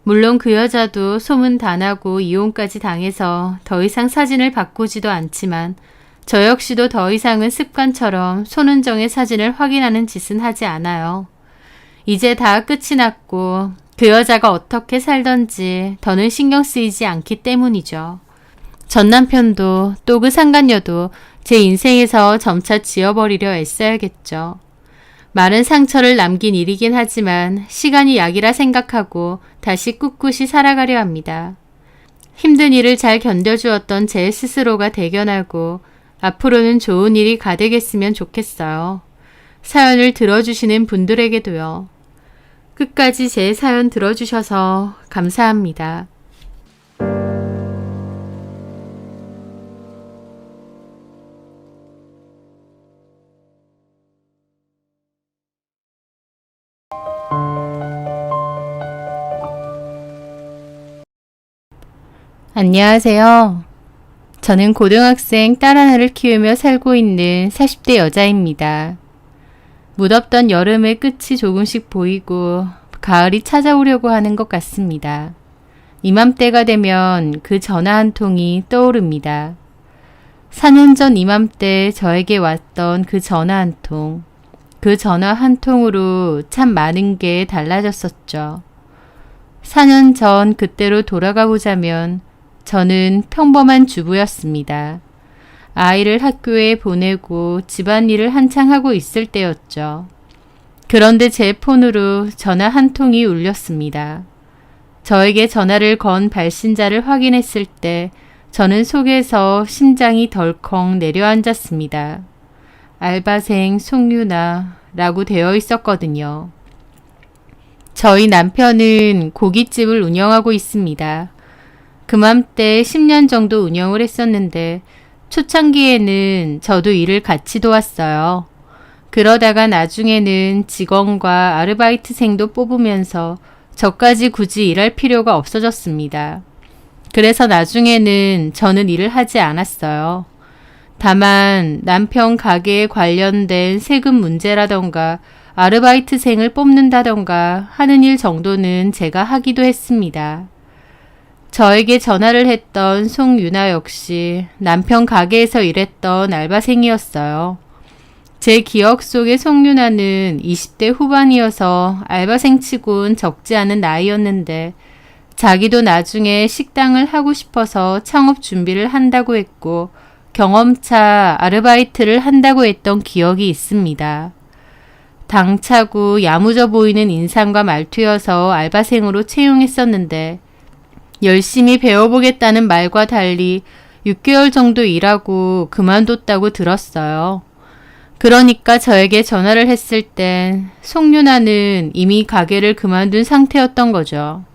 물론 그 여자도 소문 다 나고 이혼까지 당해서 더 이상 사진을 바꾸지도 않지만 저 역시도 더 이상은 습관처럼 손은정의 사진을 확인하는 짓은 하지 않아요. 이제 다 끝이 났고 그 여자가 어떻게 살던지 더는 신경 쓰이지 않기 때문이죠. 전 남편도 또 그 상간녀도 제 인생에서 점차 지워버리려 애써야겠죠. 많은 상처를 남긴 일이긴 하지만 시간이 약이라 생각하고 다시 꿋꿋이 살아가려 합니다. 힘든 일을 잘 견뎌주었던 제 스스로가 대견하고 앞으로는 좋은 일이 가득했으면 좋겠어요. 사연을 들어주시는 분들에게도요. 끝까지 제 사연 들어주셔서 감사합니다. 안녕하세요. 저는 고등학생 딸 하나를 키우며 살고 있는 40대 여자입니다. 무덥던 여름의 끝이 조금씩 보이고 가을이 찾아오려고 하는 것 같습니다. 이맘때가 되면 그 전화 한 통이 떠오릅니다. 4년 전 이맘때 저에게 왔던 그 전화 한 통. 그 전화 한 통으로 참 많은 게 달라졌었죠. 4년 전 그때로 돌아가 보자면 저는 평범한 주부였습니다. 아이를 학교에 보내고 집안일을 한창 하고 있을 때였죠. 그런데 제 폰으로 전화 한 통이 울렸습니다. 저에게 전화를 건 발신자를 확인했을 때 저는 속에서 심장이 덜컥 내려앉았습니다. 알바생 송유나라고 되어 있었거든요. 저희 남편은 고깃집을 운영하고 있습니다. 그맘때 10년 정도 운영을 했었는데 초창기에는 저도 일을 같이 도왔어요. 그러다가 나중에는 직원과 아르바이트생도 뽑으면서 저까지 굳이 일할 필요가 없어졌습니다. 그래서 나중에는 저는 일을 하지 않았어요. 다만 남편 가게에 관련된 세금 문제라던가 아르바이트생을 뽑는다던가 하는 일 정도는 제가 하기도 했습니다. 저에게 전화를 했던 송유나 역시 남편 가게에서 일했던 알바생이었어요. 제 기억 속의 송유나는 20대 후반이어서 알바생치곤 적지 않은 나이였는데 자기도 나중에 식당을 하고 싶어서 창업 준비를 한다고 했고 경험차 아르바이트를 한다고 했던 기억이 있습니다. 당차고 야무져 보이는 인상과 말투여서 알바생으로 채용했었는데 열심히 배워보겠다는 말과 달리 6개월 정도 일하고 그만뒀다고 들었어요. 그러니까 저에게 전화를 했을 땐 송유나는 이미 가게를 그만둔 상태였던 거죠.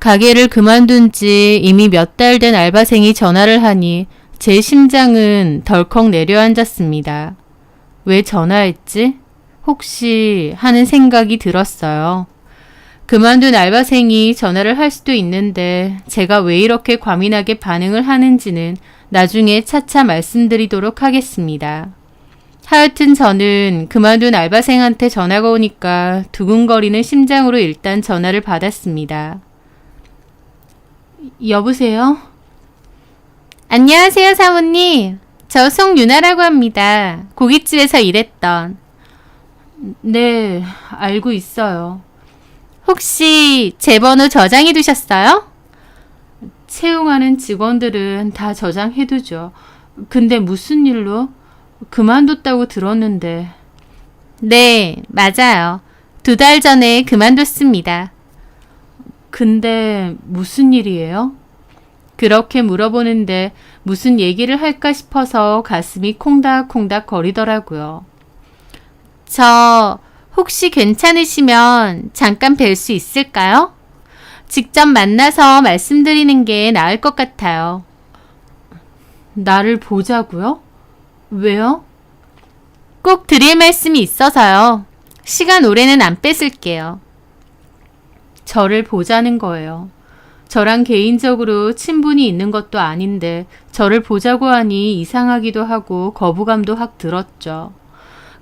가게를 그만둔 지 이미 몇 달 된 알바생이 전화를 하니 제 심장은 덜컥 내려앉았습니다. 왜 전화했지? 혹시 하는 생각이 들었어요. 그만둔 알바생이 전화를 할 수도 있는데 제가 왜 이렇게 과민하게 반응을 하는지는 나중에 차차 말씀드리도록 하겠습니다. 하여튼 저는 그만둔 알바생한테 전화가 오니까 두근거리는 심장으로 일단 전화를 받았습니다. 여보세요? 안녕하세요, 사모님. 저 송유나라고 합니다. 고깃집에서 일했던. 네, 알고 있어요. 혹시 제 번호 저장해 두셨어요? 채용하는 직원들은 다 저장해 두죠. 근데 무슨 일로? 그만뒀다고 들었는데. 네, 맞아요. 2달 전에 그만뒀습니다. 근데 무슨 일이에요? 그렇게 물어보는데 무슨 얘기를 할까 싶어서 가슴이 콩닥콩닥 거리더라고요. 저 혹시 괜찮으시면 잠깐 뵐 수 있을까요? 직접 만나서 말씀드리는 게 나을 것 같아요. 나를 보자고요? 왜요? 꼭 드릴 말씀이 있어서요. 시간 오래는 안 뺏을게요. 저를 보자는 거예요. 저랑 개인적으로 친분이 있는 것도 아닌데 저를 보자고 하니 이상하기도 하고 거부감도 확 들었죠.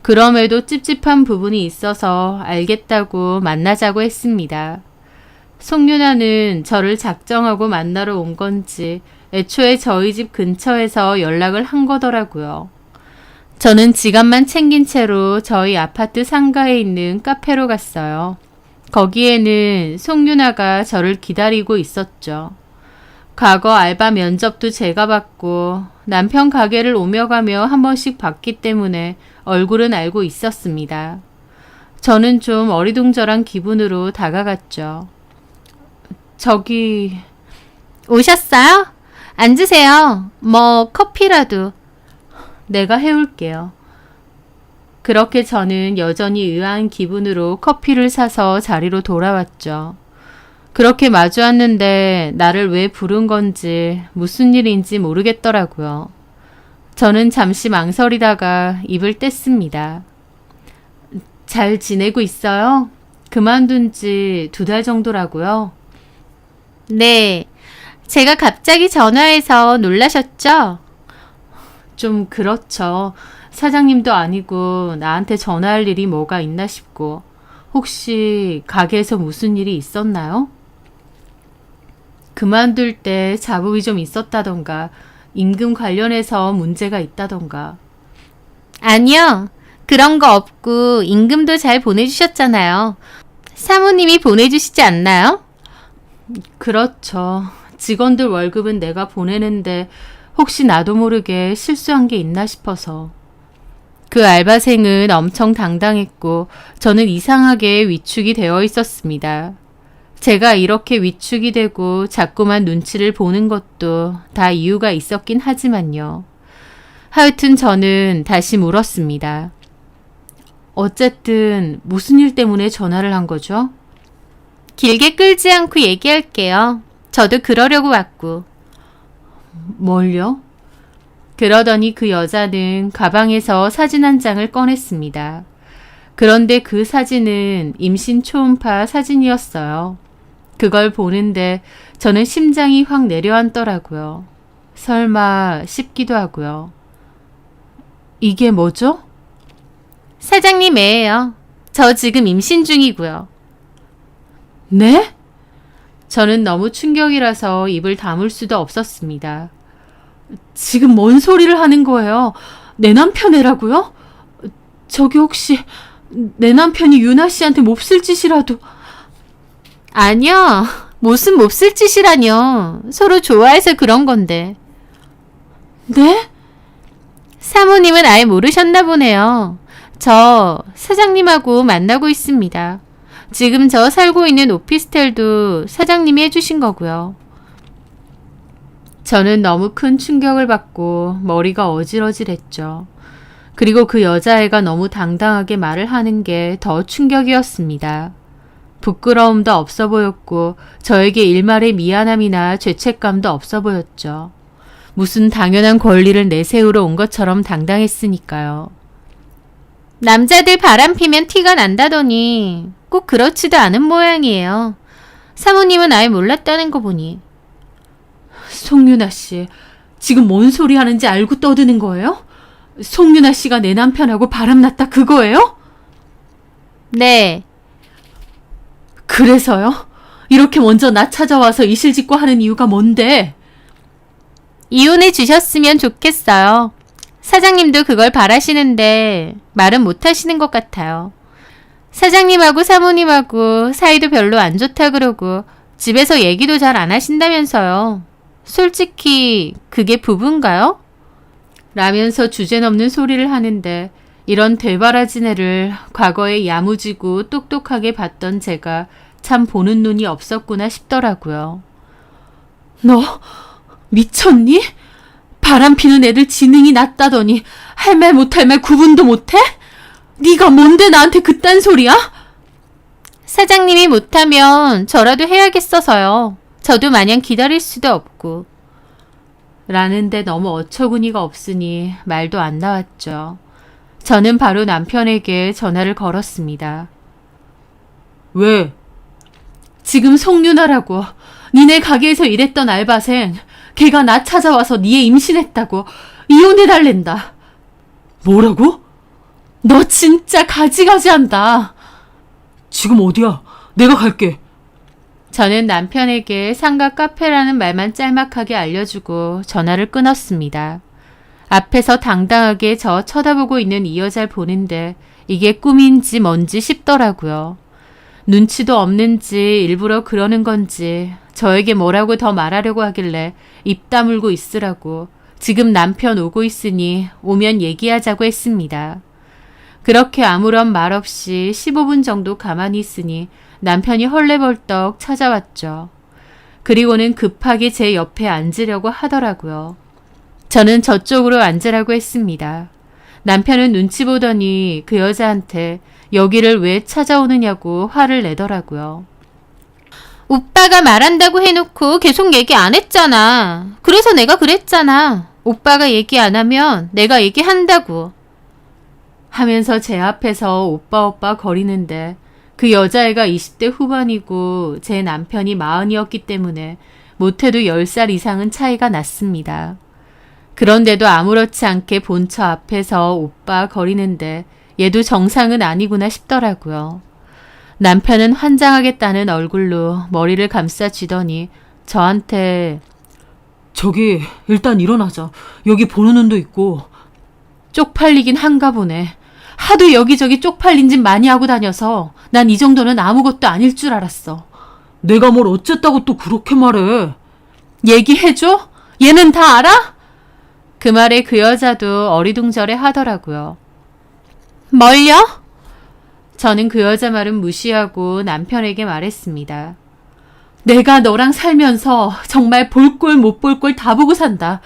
그럼에도 찝찝한 부분이 있어서 알겠다고 만나자고 했습니다. 송유나는 저를 작정하고 만나러 온 건지 애초에 저희 집 근처에서 연락을 한 거더라고요. 저는 지갑만 챙긴 채로 저희 아파트 상가에 있는 카페로 갔어요. 거기에는 송유나가 저를 기다리고 있었죠. 과거 알바 면접도 제가 받고 남편 가게를 오며 가며 한 번씩 봤기 때문에 얼굴은 알고 있었습니다. 저는 좀 어리둥절한 기분으로 다가갔죠. 저기... 오셨어요? 앉으세요. 뭐 커피라도. 내가 해올게요. 그렇게 저는 여전히 의아한 기분으로 커피를 사서 자리로 돌아왔죠. 그렇게 마주왔는데 나를 왜 부른 건지 무슨 일인지 모르겠더라고요. 저는 잠시 망설이다가 입을 뗐습니다. 잘 지내고 있어요? 그만둔 지 2달 정도라고요? 네, 제가 갑자기 전화해서 놀라셨죠? 좀 그렇죠. 사장님도 아니고 나한테 전화할 일이 뭐가 있나 싶고. 혹시 가게에서 무슨 일이 있었나요? 그만둘 때 자국이 좀 있었다던가 임금 관련해서 문제가 있다던가. 아니요. 그런 거 없고 임금도 잘 보내주셨잖아요. 사모님이 보내주시지 않나요? 그렇죠. 직원들 월급은 내가 보내는데 혹시 나도 모르게 실수한 게 있나 싶어서. 그 알바생은 엄청 당당했고 저는 이상하게 위축이 되어 있었습니다. 제가 이렇게 위축이 되고 자꾸만 눈치를 보는 것도 다 이유가 있었긴 하지만요. 하여튼 저는 다시 물었습니다. 어쨌든 무슨 일 때문에 전화를 한 거죠? 길게 끌지 않고 얘기할게요. 저도 그러려고 왔고. 뭘요? 그러더니 그 여자는 가방에서 사진 한 장을 꺼냈습니다. 그런데 그 사진은 임신 초음파 사진이었어요. 그걸 보는데 저는 심장이 확 내려앉더라고요. 설마 싶기도 하고요. 이게 뭐죠? 사장님 애예요. 저 지금 임신 중이고요. 네? 저는 너무 충격이라서 입을 다물 수도 없었습니다. 지금 뭔 소리를 하는 거예요? 내 남편 애라고요? 저기 혹시 내 남편이 유나 씨한테 몹쓸 짓이라도... 아니요. 무슨 몹쓸 짓이라뇨. 서로 좋아해서 그런 건데. 네? 사모님은 아예 모르셨나 보네요. 저 사장님하고 만나고 있습니다. 지금 저 살고 있는 오피스텔도 사장님이 해주신 거고요. 저는 너무 큰 충격을 받고 머리가 어질어질했죠. 그리고 그 여자애가 너무 당당하게 말을 하는 게 더 충격이었습니다. 부끄러움도 없어 보였고 저에게 일말의 미안함이나 죄책감도 없어 보였죠. 무슨 당연한 권리를 내세우러 온 것처럼 당당했으니까요. 남자들 바람 피면 티가 난다더니 꼭 그렇지도 않은 모양이에요. 사모님은 아예 몰랐다는 거 보니. 송유나 씨, 지금 뭔 소리 하는지 알고 떠드는 거예요? 송유나 씨가 내 남편하고 바람났다 그거예요? 네. 그래서요? 이렇게 먼저 나 찾아와서 이실직고 하는 이유가 뭔데? 이혼해 주셨으면 좋겠어요. 사장님도 그걸 바라시는데 말은 못 하시는 것 같아요. 사장님하고 사모님하고 사이도 별로 안 좋다 그러고 집에서 얘기도 잘 안 하신다면서요. 솔직히 그게 부부인가요? 라면서 주제넘는 소리를 하는데 이런 되바라진 애를 과거에 야무지고 똑똑하게 봤던 제가 참 보는 눈이 없었구나 싶더라고요. 너 미쳤니? 바람피는 애들 지능이 낮다더니 할 말 못할 말 구분도 못해? 네가 뭔데 나한테 그딴 소리야? 사장님이 못하면 저라도 해야겠어서요. 저도 마냥 기다릴 수도 없고. 라는데 너무 어처구니가 없으니 말도 안 나왔죠. 저는 바로 남편에게 전화를 걸었습니다. 왜? 지금 송윤아라고 니네 가게에서 일했던 알바생 걔가 나 찾아와서 니애 임신했다고 이혼해달랜다. 뭐라고? 너 진짜 가지가지한다. 지금 어디야? 내가 갈게. 저는 남편에게 상가 카페라는 말만 짤막하게 알려주고 전화를 끊었습니다. 앞에서 당당하게 저 쳐다보고 있는 이 여자를 보는데 이게 꿈인지 뭔지 싶더라고요. 눈치도 없는지 일부러 그러는 건지 저에게 뭐라고 더 말하려고 하길래 입 다물고 있으라고 지금 남편 오고 있으니 오면 얘기하자고 했습니다. 그렇게 아무런 말 없이 15분 정도 가만히 있으니 남편이 헐레벌떡 찾아왔죠. 그리고는 급하게 제 옆에 앉으려고 하더라고요. 저는 저쪽으로 앉으라고 했습니다. 남편은 눈치 보더니 그 여자한테 여기를 왜 찾아오느냐고 화를 내더라고요. 오빠가 말한다고 해놓고 계속 얘기 안 했잖아. 그래서 내가 그랬잖아. 오빠가 얘기 안 하면 내가 얘기한다고. 하면서 제 앞에서 오빠 거리는데 그 여자애가 20대 후반이고 제 남편이 40이었기 때문에 못해도 10살 이상은 차이가 났습니다. 그런데도 아무렇지 않게 본처 앞에서 오빠 거리는데 얘도 정상은 아니구나 싶더라고요. 남편은 환장하겠다는 얼굴로 머리를 감싸쥐더니 저한테 저기 일단 일어나자. 여기 보는 눈도 있고. 쪽팔리긴 한가 보네. 하도 여기저기 쪽팔린 짓 많이 하고 다녀서 난 이 정도는 아무것도 아닐 줄 알았어. 내가 뭘 어쨌다고 또 그렇게 말해. 얘기해줘? 얘는 다 알아? 그 말에 그 여자도 어리둥절해 하더라고요. 뭘요? 저는 그 여자 말은 무시하고 남편에게 말했습니다. 내가 너랑 살면서 정말 볼 꼴 못 볼 꼴 다 보고 산다.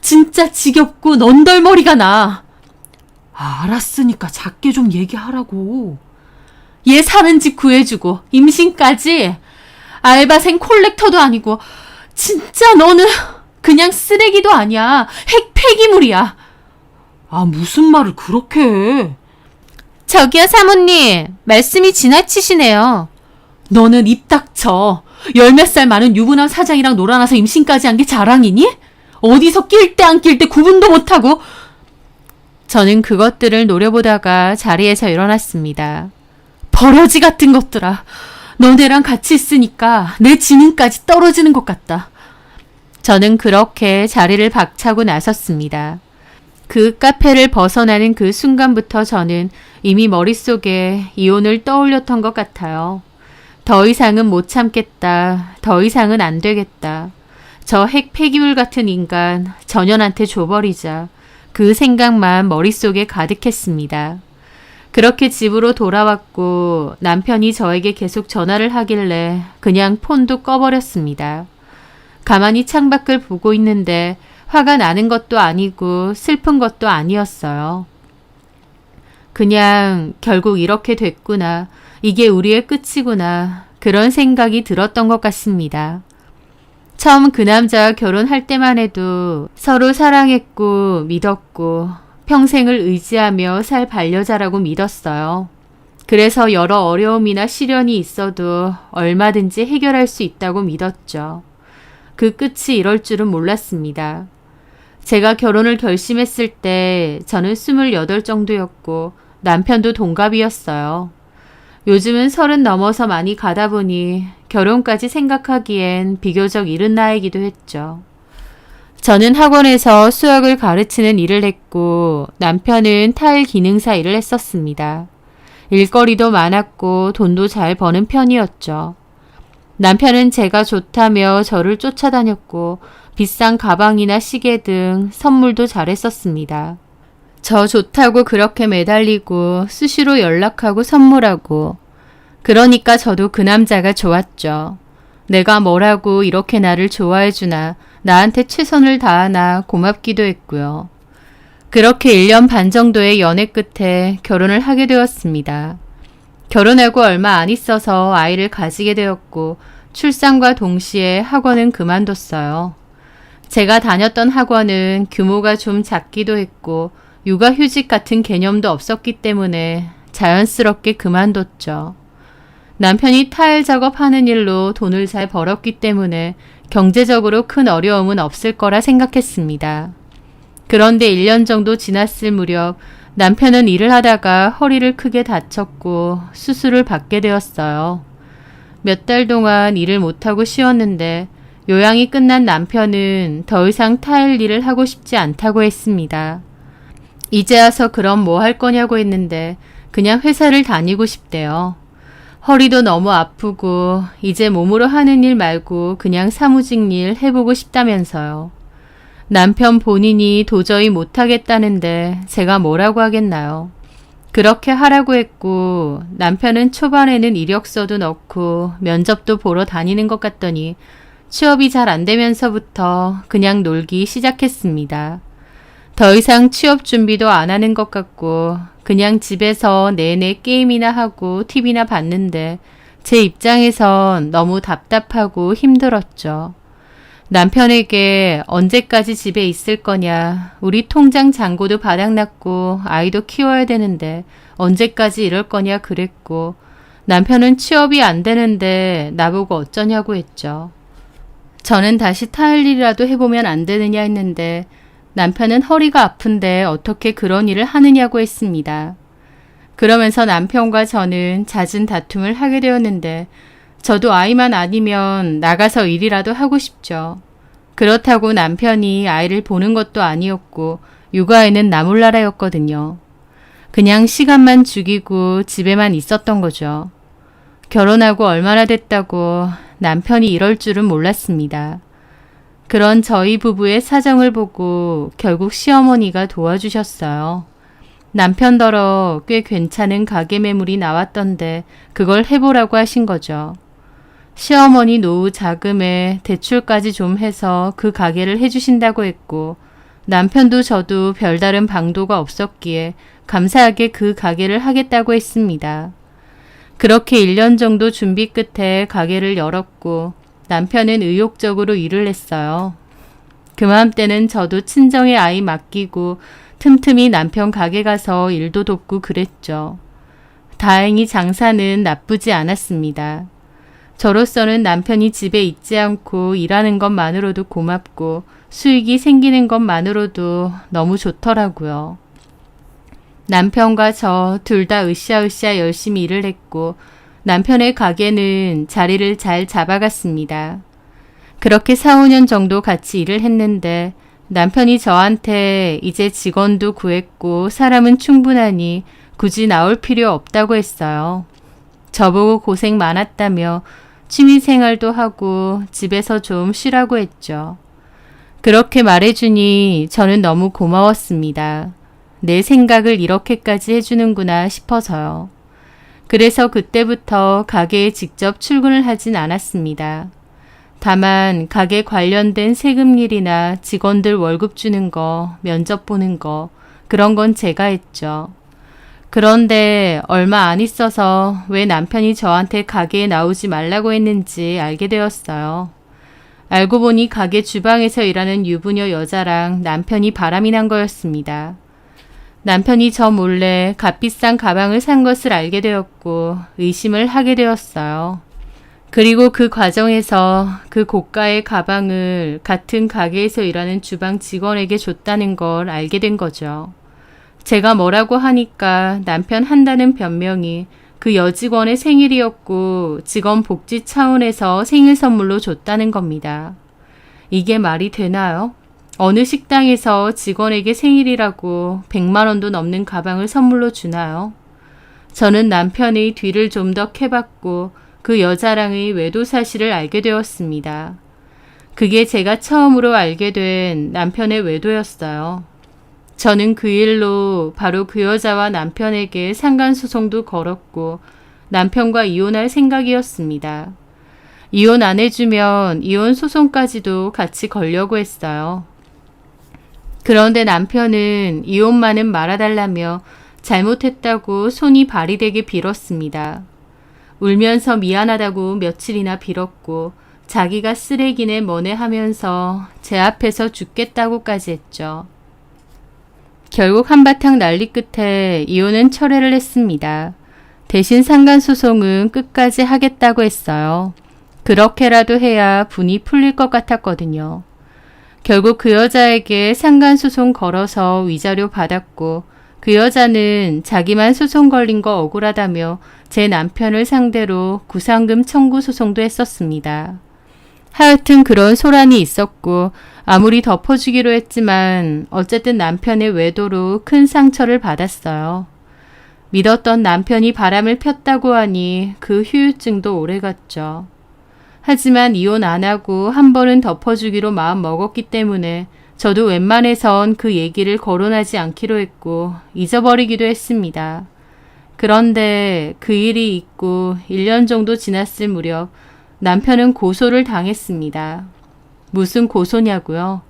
진짜 지겹고 넌덜머리가 나. 알았으니까 작게 좀 얘기하라고. 얘 사는 집 구해주고 임신까지. 알바생 콜렉터도 아니고 진짜 너는 그냥 쓰레기도 아니야. 핵 폐기물이야. 아, 무슨 말을 그렇게 해. 저기요, 사모님. 말씀이 지나치시네요. 너는 입 닥쳐. 열 몇 살 많은 유부남 사장이랑 놀아나서 임신까지 한 게 자랑이니? 어디서 낄 때 안 낄 때 구분도 못하고. 저는 그것들을 노려보다가 자리에서 일어났습니다. 버러지 같은 것들아. 너네랑 같이 있으니까 내 지능까지 떨어지는 것 같다. 저는 그렇게 자리를 박차고 나섰습니다. 그 카페를 벗어나는 그 순간부터 저는 이미 머릿속에 이혼을 떠올렸던 것 같아요. 더 이상은 못 참겠다. 더 이상은 안 되겠다. 저 핵 폐기물 같은 인간 전현한테 줘버리자. 그 생각만 머릿속에 가득했습니다. 그렇게 집으로 돌아왔고 남편이 저에게 계속 전화를 하길래 그냥 폰도 꺼버렸습니다. 가만히 창밖을 보고 있는데 화가 나는 것도 아니고 슬픈 것도 아니었어요. 그냥 결국 이렇게 됐구나. 이게 우리의 끝이구나. 그런 생각이 들었던 것 같습니다. 처음 그 남자와 결혼할 때만 해도 서로 사랑했고 믿었고 평생을 의지하며 살 반려자라고 믿었어요. 그래서 여러 어려움이나 시련이 있어도 얼마든지 해결할 수 있다고 믿었죠. 그 끝이 이럴 줄은 몰랐습니다. 제가 결혼을 결심했을 때 저는 28 정도였고 남편도 동갑이었어요. 요즘은 30 넘어서 많이 가다 보니 결혼까지 생각하기엔 비교적 이른 나이기도 했죠. 저는 학원에서 수학을 가르치는 일을 했고 남편은 타일 기능사 일을 했었습니다. 일거리도 많았고 돈도 잘 버는 편이었죠. 남편은 제가 좋다며 저를 쫓아다녔고 비싼 가방이나 시계 등 선물도 잘했었습니다. 저 좋다고 그렇게 매달리고 수시로 연락하고 선물하고 그러니까 저도 그 남자가 좋았죠. 내가 뭐라고 이렇게 나를 좋아해주나 나한테 최선을 다하나 고맙기도 했고요. 그렇게 1년 반 정도의 연애 끝에 결혼을 하게 되었습니다. 결혼하고 얼마 안 있어서 아이를 가지게 되었고 출산과 동시에 학원은 그만뒀어요. 제가 다녔던 학원은 규모가 좀 작기도 했고 육아휴직 같은 개념도 없었기 때문에 자연스럽게 그만뒀죠. 남편이 타일 작업하는 일로 돈을 잘 벌었기 때문에 경제적으로 큰 어려움은 없을 거라 생각했습니다. 그런데 1년 정도 지났을 무렵 남편은 일을 하다가 허리를 크게 다쳤고 수술을 받게 되었어요. 몇 달 동안 일을 못하고 쉬었는데 요양이 끝난 남편은 더 이상 타일 일을 하고 싶지 않다고 했습니다. 이제 와서 그럼 뭐 할 거냐고 했는데 그냥 회사를 다니고 싶대요. 허리도 너무 아프고 이제 몸으로 하는 일 말고 그냥 사무직 일 해보고 싶다면서요. 남편 본인이 도저히 못하겠다는데 제가 뭐라고 하겠나요. 그렇게 하라고 했고 남편은 초반에는 이력서도 넣고 면접도 보러 다니는 것 같더니 취업이 잘 안 되면서부터 그냥 놀기 시작했습니다. 더 이상 취업 준비도 안 하는 것 같고 그냥 집에서 내내 게임이나 하고 TV나 봤는데 제 입장에선 너무 답답하고 힘들었죠. 남편에게 언제까지 집에 있을 거냐, 우리 통장 잔고도 바닥났고 아이도 키워야 되는데 언제까지 이럴 거냐 그랬고 남편은 취업이 안 되는데 나보고 어쩌냐고 했죠. 저는 다시 타일 일이라도 해보면 안 되느냐 했는데 남편은 허리가 아픈데 어떻게 그런 일을 하느냐고 했습니다. 그러면서 남편과 저는 잦은 다툼을 하게 되었는데 저도 아이만 아니면 나가서 일이라도 하고 싶죠. 그렇다고 남편이 아이를 보는 것도 아니었고 육아에는 나 몰라라였거든요. 그냥 시간만 죽이고 집에만 있었던 거죠. 결혼하고 얼마나 됐다고 남편이 이럴 줄은 몰랐습니다. 그런 저희 부부의 사정을 보고 결국 시어머니가 도와주셨어요. 남편더러 꽤 괜찮은 가게 매물이 나왔던데 그걸 해보라고 하신 거죠. 시어머니 노후 자금에 대출까지 좀 해서 그 가게를 해주신다고 했고 남편도 저도 별다른 방도가 없었기에 감사하게 그 가게를 하겠다고 했습니다. 그렇게 1년 정도 준비 끝에 가게를 열었고 남편은 의욕적으로 일을 했어요. 그맘때는 저도 친정에 아이 맡기고 틈틈이 남편 가게 가서 일도 돕고 그랬죠. 다행히 장사는 나쁘지 않았습니다. 저로서는 남편이 집에 있지 않고 일하는 것만으로도 고맙고 수익이 생기는 것만으로도 너무 좋더라고요. 남편과 저 둘 다 으쌰으쌰 열심히 일을 했고 남편의 가게는 자리를 잘 잡아갔습니다. 그렇게 4, 5년 정도 같이 일을 했는데 남편이 저한테 이제 직원도 구했고 사람은 충분하니 굳이 나올 필요 없다고 했어요. 저보고 고생 많았다며 취미생활도 하고 집에서 좀 쉬라고 했죠. 그렇게 말해주니 저는 너무 고마웠습니다. 내 생각을 이렇게까지 해주는구나 싶어서요. 그래서 그때부터 가게에 직접 출근을 하진 않았습니다. 다만 가게 관련된 세금 일이나 직원들 월급 주는 거, 면접 보는 거 그런 건 제가 했죠. 그런데 얼마 안 있어서 왜 남편이 저한테 가게에 나오지 말라고 했는지 알게 되었어요. 알고 보니 가게 주방에서 일하는 유부녀 여자랑 남편이 바람이 난 거였습니다. 남편이 저 몰래 값비싼 가방을 산 것을 알게 되었고 의심을 하게 되었어요. 그리고 그 과정에서 그 고가의 가방을 같은 가게에서 일하는 주방 직원에게 줬다는 걸 알게 된 거죠. 제가 뭐라고 하니까 남편 한다는 변명이 그 여직원의 생일이었고 직원 복지 차원에서 생일 선물로 줬다는 겁니다. 이게 말이 되나요? 어느 식당에서 직원에게 생일이라고 100만 원도 넘는 가방을 선물로 주나요? 저는 남편의 뒤를 좀 더 캐봤고 그 여자랑의 외도 사실을 알게 되었습니다. 그게 제가 처음으로 알게 된 남편의 외도였어요. 저는 그 일로 바로 그 여자와 남편에게 상간소송도 걸었고 남편과 이혼할 생각이었습니다. 이혼 안 해주면 이혼 소송까지도 같이 걸려고 했어요. 그런데 남편은 이혼만은 말아달라며 잘못했다고 손이 발이 되게 빌었습니다. 울면서 미안하다고 며칠이나 빌었고 자기가 쓰레기네 뭐네 하면서 제 앞에서 죽겠다고까지 했죠. 결국 한바탕 난리 끝에 이혼은 철회를 했습니다. 대신 상간소송은 끝까지 하겠다고 했어요. 그렇게라도 해야 분이 풀릴 것 같았거든요. 결국 그 여자에게 상간소송 걸어서 위자료 받았고 그 여자는 자기만 소송 걸린 거 억울하다며 제 남편을 상대로 구상금 청구 소송도 했었습니다. 하여튼 그런 소란이 있었고 아무리 덮어주기로 했지만 어쨌든 남편의 외도로 큰 상처를 받았어요. 믿었던 남편이 바람을 폈다고 하니 그 후유증도 오래갔죠. 하지만 이혼 안 하고 한 번은 덮어주기로 마음 먹었기 때문에 저도 웬만해선 그 얘기를 거론하지 않기로 했고 잊어버리기도 했습니다. 그런데 그 일이 있고 1년 정도 지났을 무렵 남편은 고소를 당했습니다. 무슨 고소냐고요?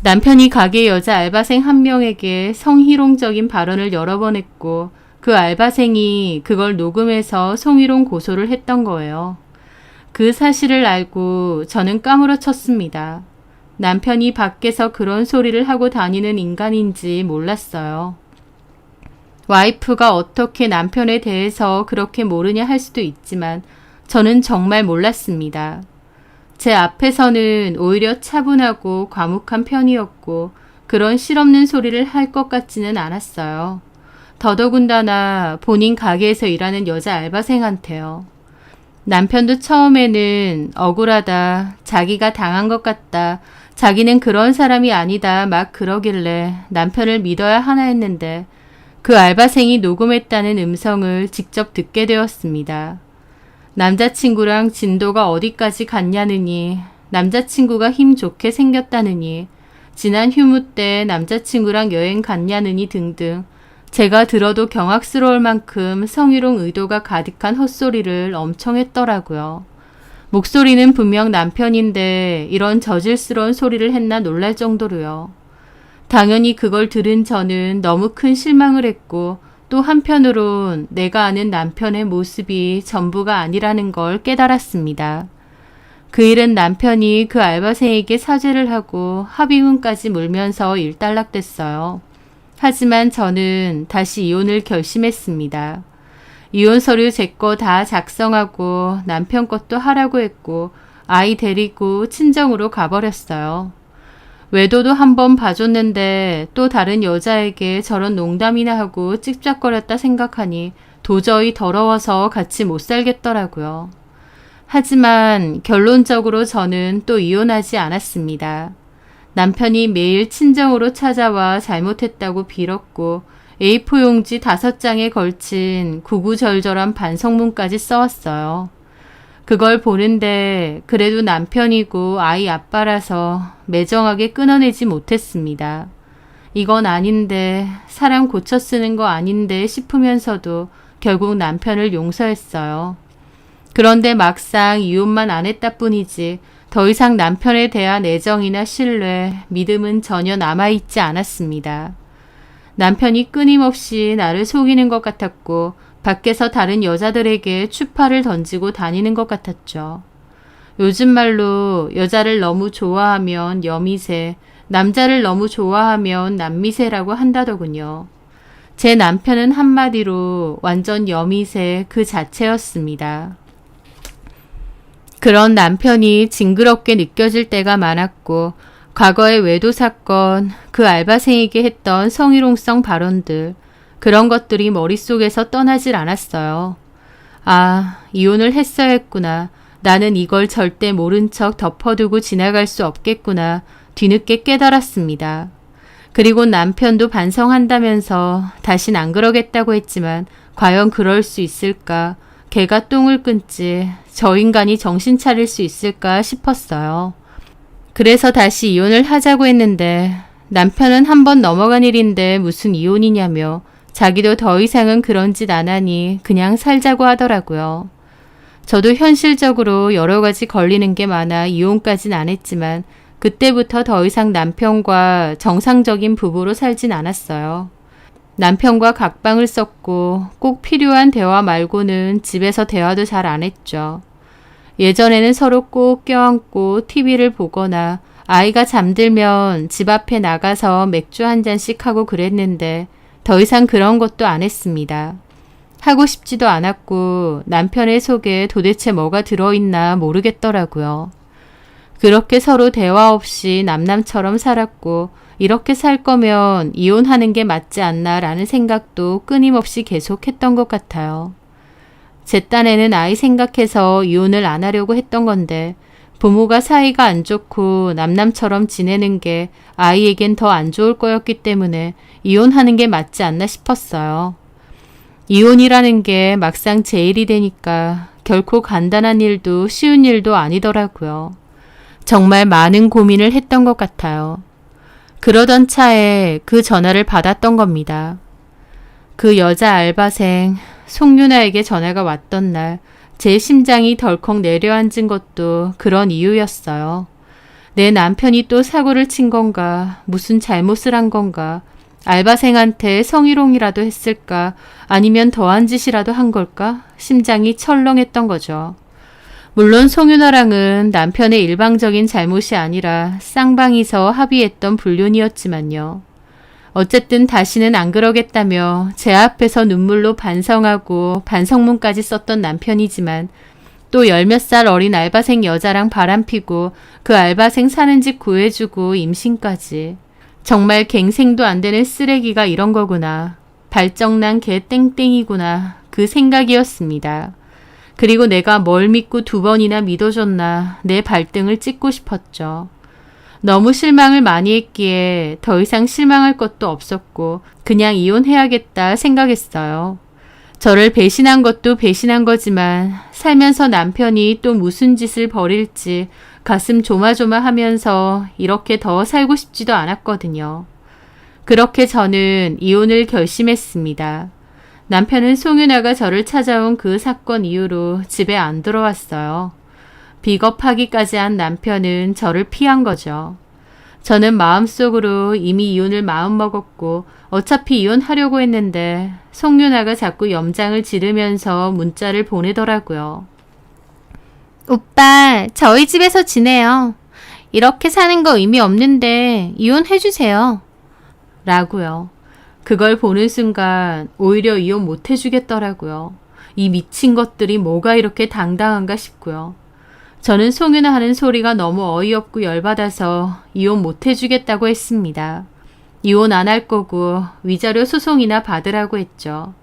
남편이 가게 여자 알바생 한 명에게 성희롱적인 발언을 여러 번 했고 그 알바생이 그걸 녹음해서 성희롱 고소를 했던 거예요. 그 사실을 알고 저는 까무러쳤습니다. 남편이 밖에서 그런 소리를 하고 다니는 인간인지 몰랐어요. 와이프가 어떻게 남편에 대해서 그렇게 모르냐 할 수도 있지만 저는 정말 몰랐습니다. 제 앞에서는 오히려 차분하고 과묵한 편이었고 그런 실없는 소리를 할 것 같지는 않았어요. 더더군다나 본인 가게에서 일하는 여자 알바생한테요. 남편도 처음에는 억울하다, 자기가 당한 것 같다, 자기는 그런 사람이 아니다 막 그러길래 남편을 믿어야 하나 했는데 그 알바생이 녹음했다는 음성을 직접 듣게 되었습니다. 남자친구랑 진도가 어디까지 갔냐느니, 남자친구가 힘 좋게 생겼다느니, 지난 휴무 때 남자친구랑 여행 갔냐느니 등등 제가 들어도 경악스러울 만큼 성희롱 의도가 가득한 헛소리를 엄청 했더라고요. 목소리는 분명 남편인데 이런 저질스러운 소리를 했나 놀랄 정도로요. 당연히 그걸 들은 저는 너무 큰 실망을 했고 또 한편으론 내가 아는 남편의 모습이 전부가 아니라는 걸 깨달았습니다. 그 일은 남편이 그 알바생에게 사죄를 하고 합의금까지 물면서 일단락됐어요. 하지만 저는 다시 이혼을 결심했습니다. 이혼 서류 제 거 다 작성하고 남편 것도 하라고 했고 아이 데리고 친정으로 가버렸어요. 외도도 한번 봐줬는데 또 다른 여자에게 저런 농담이나 하고 찝쩍거렸다 생각하니 도저히 더러워서 같이 못 살겠더라고요. 하지만 결론적으로 저는 또 이혼하지 않았습니다. 남편이 매일 친정으로 찾아와 잘못했다고 빌었고 A4 용지 5장에 걸친 구구절절한 반성문까지 써왔어요. 그걸 보는데 그래도 남편이고 아이 아빠라서 매정하게 끊어내지 못했습니다. 이건 아닌데, 사람 고쳐 쓰는 거 아닌데 싶으면서도 결국 남편을 용서했어요. 그런데 막상 이혼만 안 했다 뿐이지 더 이상 남편에 대한 애정이나 신뢰, 믿음은 전혀 남아있지 않았습니다. 남편이 끊임없이 나를 속이는 것 같았고 밖에서 다른 여자들에게 추파를 던지고 다니는 것 같았죠. 요즘 말로 여자를 너무 좋아하면 여미새, 남자를 너무 좋아하면 남미새라고 한다더군요. 제 남편은 한마디로 완전 여미새 그 자체였습니다. 그런 남편이 징그럽게 느껴질 때가 많았고 과거의 외도 사건, 그 알바생에게 했던 성희롱성 발언들, 그런 것들이 머릿속에서 떠나질 않았어요. 아, 이혼을 했어야 했구나. 나는 이걸 절대 모른 척 덮어두고 지나갈 수 없겠구나. 뒤늦게 깨달았습니다. 그리고 남편도 반성한다면서 다신 안 그러겠다고 했지만 과연 그럴 수 있을까? 개가 똥을 끊지 저 인간이 정신 차릴 수 있을까 싶었어요. 그래서 다시 이혼을 하자고 했는데 남편은 한번 넘어간 일인데 무슨 이혼이냐며 자기도 더 이상은 그런 짓 안 하니 그냥 살자고 하더라고요. 저도 현실적으로 여러 가지 걸리는 게 많아 이혼까진 안 했지만 그때부터 더 이상 남편과 정상적인 부부로 살진 않았어요. 남편과 각방을 썼고 꼭 필요한 대화 말고는 집에서 대화도 잘 안 했죠. 예전에는 서로 꼭 껴안고 TV를 보거나 아이가 잠들면 집 앞에 나가서 맥주 한 잔씩 하고 그랬는데 더 이상 그런 것도 안 했습니다. 하고 싶지도 않았고 남편의 속에 도대체 뭐가 들어있나 모르겠더라고요. 그렇게 서로 대화 없이 남남처럼 살았고 이렇게 살 거면 이혼하는 게 맞지 않나 라는 생각도 끊임없이 계속했던 것 같아요. 제 딴에는 아이 생각해서 이혼을 안 하려고 했던 건데 부모가 사이가 안 좋고 남남처럼 지내는 게 아이에겐 더 안 좋을 거였기 때문에 이혼하는 게 맞지 않나 싶었어요. 이혼이라는 게 막상 제 일이 되니까 결코 간단한 일도 쉬운 일도 아니더라고요. 정말 많은 고민을 했던 것 같아요. 그러던 차에 그 전화를 받았던 겁니다. 그 여자 알바생 송윤아에게 전화가 왔던 날 제 심장이 덜컥 내려앉은 것도 그런 이유였어요. 내 남편이 또 사고를 친 건가, 무슨 잘못을 한 건가, 알바생한테 성희롱이라도 했을까, 아니면 더한 짓이라도 한 걸까? 심장이 철렁했던 거죠. 물론 송윤아랑은 남편의 일방적인 잘못이 아니라 쌍방이서 합의했던 불륜이었지만요. 어쨌든 다시는 안 그러겠다며 제 앞에서 눈물로 반성하고 반성문까지 썼던 남편이지만 또 10몇 살 어린 알바생 여자랑 바람피고 그 알바생 사는 집 구해주고 임신까지. 정말 갱생도 안 되는 쓰레기가 이런 거구나. 발정난 개 땡땡이구나. 그 생각이었습니다. 그리고 내가 뭘 믿고 2번이나 믿어줬나 내 발등을 찍고 싶었죠. 너무 실망을 많이 했기에 더 이상 실망할 것도 없었고 그냥 이혼해야겠다 생각했어요. 저를 배신한 것도 배신한 거지만 살면서 남편이 또 무슨 짓을 벌일지 가슴 조마조마하면서 이렇게 더 살고 싶지도 않았거든요. 그렇게 저는 이혼을 결심했습니다. 남편은 송윤아가 저를 찾아온 그 사건 이후로 집에 안 들어왔어요. 비겁하기까지 한 남편은 저를 피한 거죠. 저는 마음속으로 이미 이혼을 마음먹었고 어차피 이혼하려고 했는데 송윤아가 자꾸 염장을 지르면서 문자를 보내더라고요. 오빠, 저희 집에서 지내요. 이렇게 사는 거 의미 없는데 이혼해주세요. 라고요. 그걸 보는 순간 오히려 이혼 못 해주겠더라고요. 이 미친 것들이 뭐가 이렇게 당당한가 싶고요. 저는 송윤아 하는 소리가 너무 어이없고 열받아서 이혼 못 해주겠다고 했습니다. 이혼 안 할 거고 위자료 소송이나 받으라고 했죠.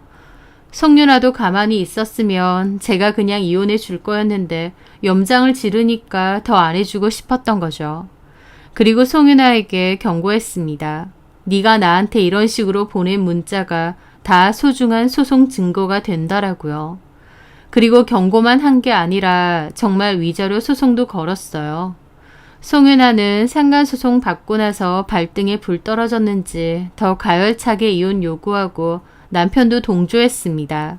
송윤아도 가만히 있었으면 제가 그냥 이혼해 줄 거였는데 염장을 지르니까 더 안 해주고 싶었던 거죠. 그리고 송윤아에게 경고했습니다. 네가 나한테 이런 식으로 보낸 문자가 다 소중한 소송 증거가 된다라고요. 그리고 경고만 한 게 아니라 정말 위자료 소송도 걸었어요. 송윤아는 상간소송 받고 나서 발등에 불 떨어졌는지 더 가열차게 이혼 요구하고 남편도 동조했습니다.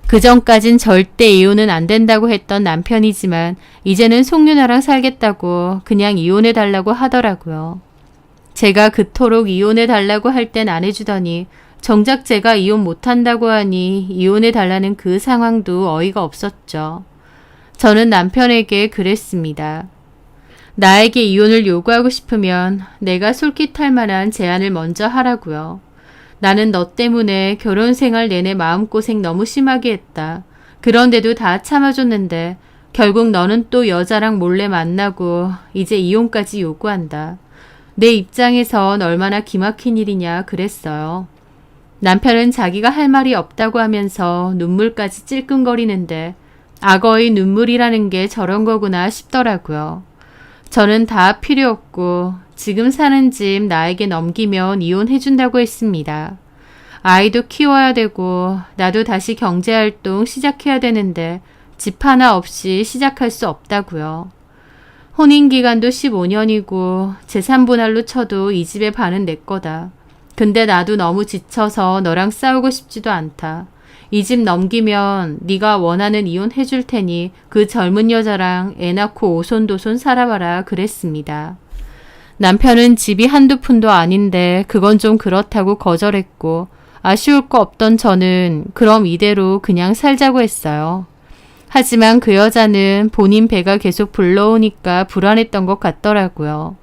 그전까진 절대 이혼은 안 된다고 했던 남편이지만 이제는 송윤아랑 살겠다고 그냥 이혼해달라고 하더라고요. 제가 그토록 이혼해달라고 할 땐 안 해주더니 정작 제가 이혼 못한다고 하니 이혼해달라는 그 상황도 어이가 없었죠. 저는 남편에게 그랬습니다. 나에게 이혼을 요구하고 싶으면 내가 솔깃할 만한 제안을 먼저 하라고요. 나는 너 때문에 결혼 생활 내내 마음고생 너무 심하게 했다. 그런데도 다 참아줬는데 결국 너는 또 여자랑 몰래 만나고 이제 이혼까지 요구한다. 내 입장에선 얼마나 기막힌 일이냐 그랬어요. 남편은 자기가 할 말이 없다고 하면서 눈물까지 찔끔거리는데 악어의 눈물이라는 게 저런 거구나 싶더라고요. 저는 다 필요 없고 지금 사는 집 나에게 넘기면 이혼해준다고 했습니다. 아이도 키워야 되고 나도 다시 경제활동 시작해야 되는데 집 하나 없이 시작할 수 없다고요. 혼인기간도 15년이고 재산분할로 쳐도 이 집의 반은 내 거다. 근데 나도 너무 지쳐서 너랑 싸우고 싶지도 않다. 이 집 넘기면 네가 원하는 이혼 해줄 테니 그 젊은 여자랑 애 낳고 오손도손 살아봐라 그랬습니다. 남편은 집이 한두 푼도 아닌데 그건 좀 그렇다고 거절했고 아쉬울 거 없던 저는 그럼 이대로 그냥 살자고 했어요. 하지만 그 여자는 본인 배가 계속 불러오니까 불안했던 것 같더라고요.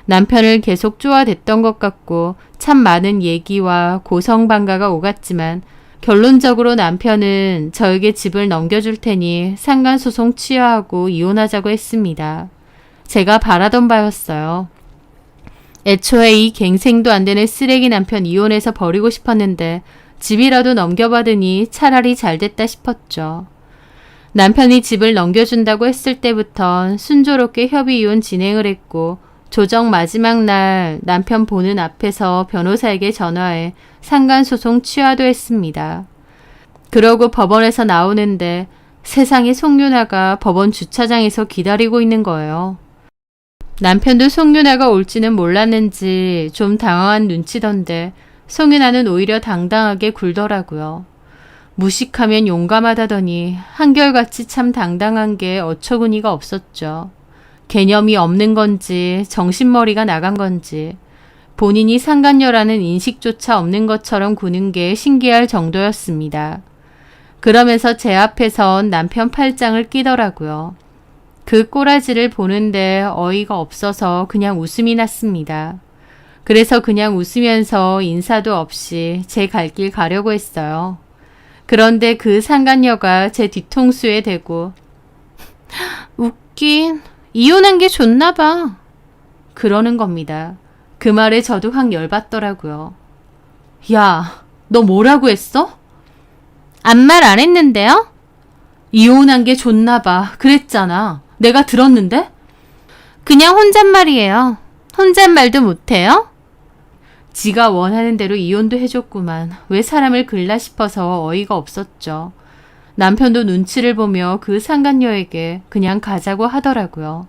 남편을 계속 쪼아댔던 것 같고 참 많은 얘기와 고성방가가 오갔지만 결론적으로 남편은 저에게 집을 넘겨줄 테니 상간소송 취하하고 이혼하자고 했습니다. 제가 바라던 바였어요. 애초에 이 갱생도 안 되는 쓰레기 남편 이혼해서 버리고 싶었는데 집이라도 넘겨받으니 차라리 잘됐다 싶었죠. 남편이 집을 넘겨준다고 했을 때부턴 순조롭게 협의 이혼 진행을 했고 조정 마지막 날 남편 보는 앞에서 변호사에게 전화해 상간소송 취하도 했습니다. 그러고 법원에서 나오는데 세상에 송윤아가 법원 주차장에서 기다리고 있는 거예요. 남편도 송윤아가 올지는 몰랐는지 좀 당황한 눈치던데 송윤아는 오히려 당당하게 굴더라고요. 무식하면 용감하다더니 한결같이 참 당당한 게 어처구니가 없었죠. 개념이 없는 건지 정신머리가 나간 건지 본인이 상간녀라는 인식조차 없는 것처럼 구는 게 신기할 정도였습니다. 그러면서 제 앞에선 남편 팔짱을 끼더라고요. 그 꼬라지를 보는데 어이가 없어서 그냥 웃음이 났습니다. 그래서 그냥 웃으면서 인사도 없이 제 갈 길 가려고 했어요. 그런데 그 상간녀가 제 뒤통수에 대고 웃긴, 이혼한 게 좋나 봐. 그러는 겁니다. 그 말에 저도 확 열받더라고요. 야, 너 뭐라고 했어? 아무 말 안 했는데요? 이혼한 게 좋나 봐. 그랬잖아. 내가 들었는데? 그냥 혼잣말이에요. 혼잣말도 못해요? 지가 원하는 대로 이혼도 해줬구만. 왜 사람을 긁나 싶어서 어이가 없었죠. 남편도 눈치를 보며 그 상간녀에게 그냥 가자고 하더라고요.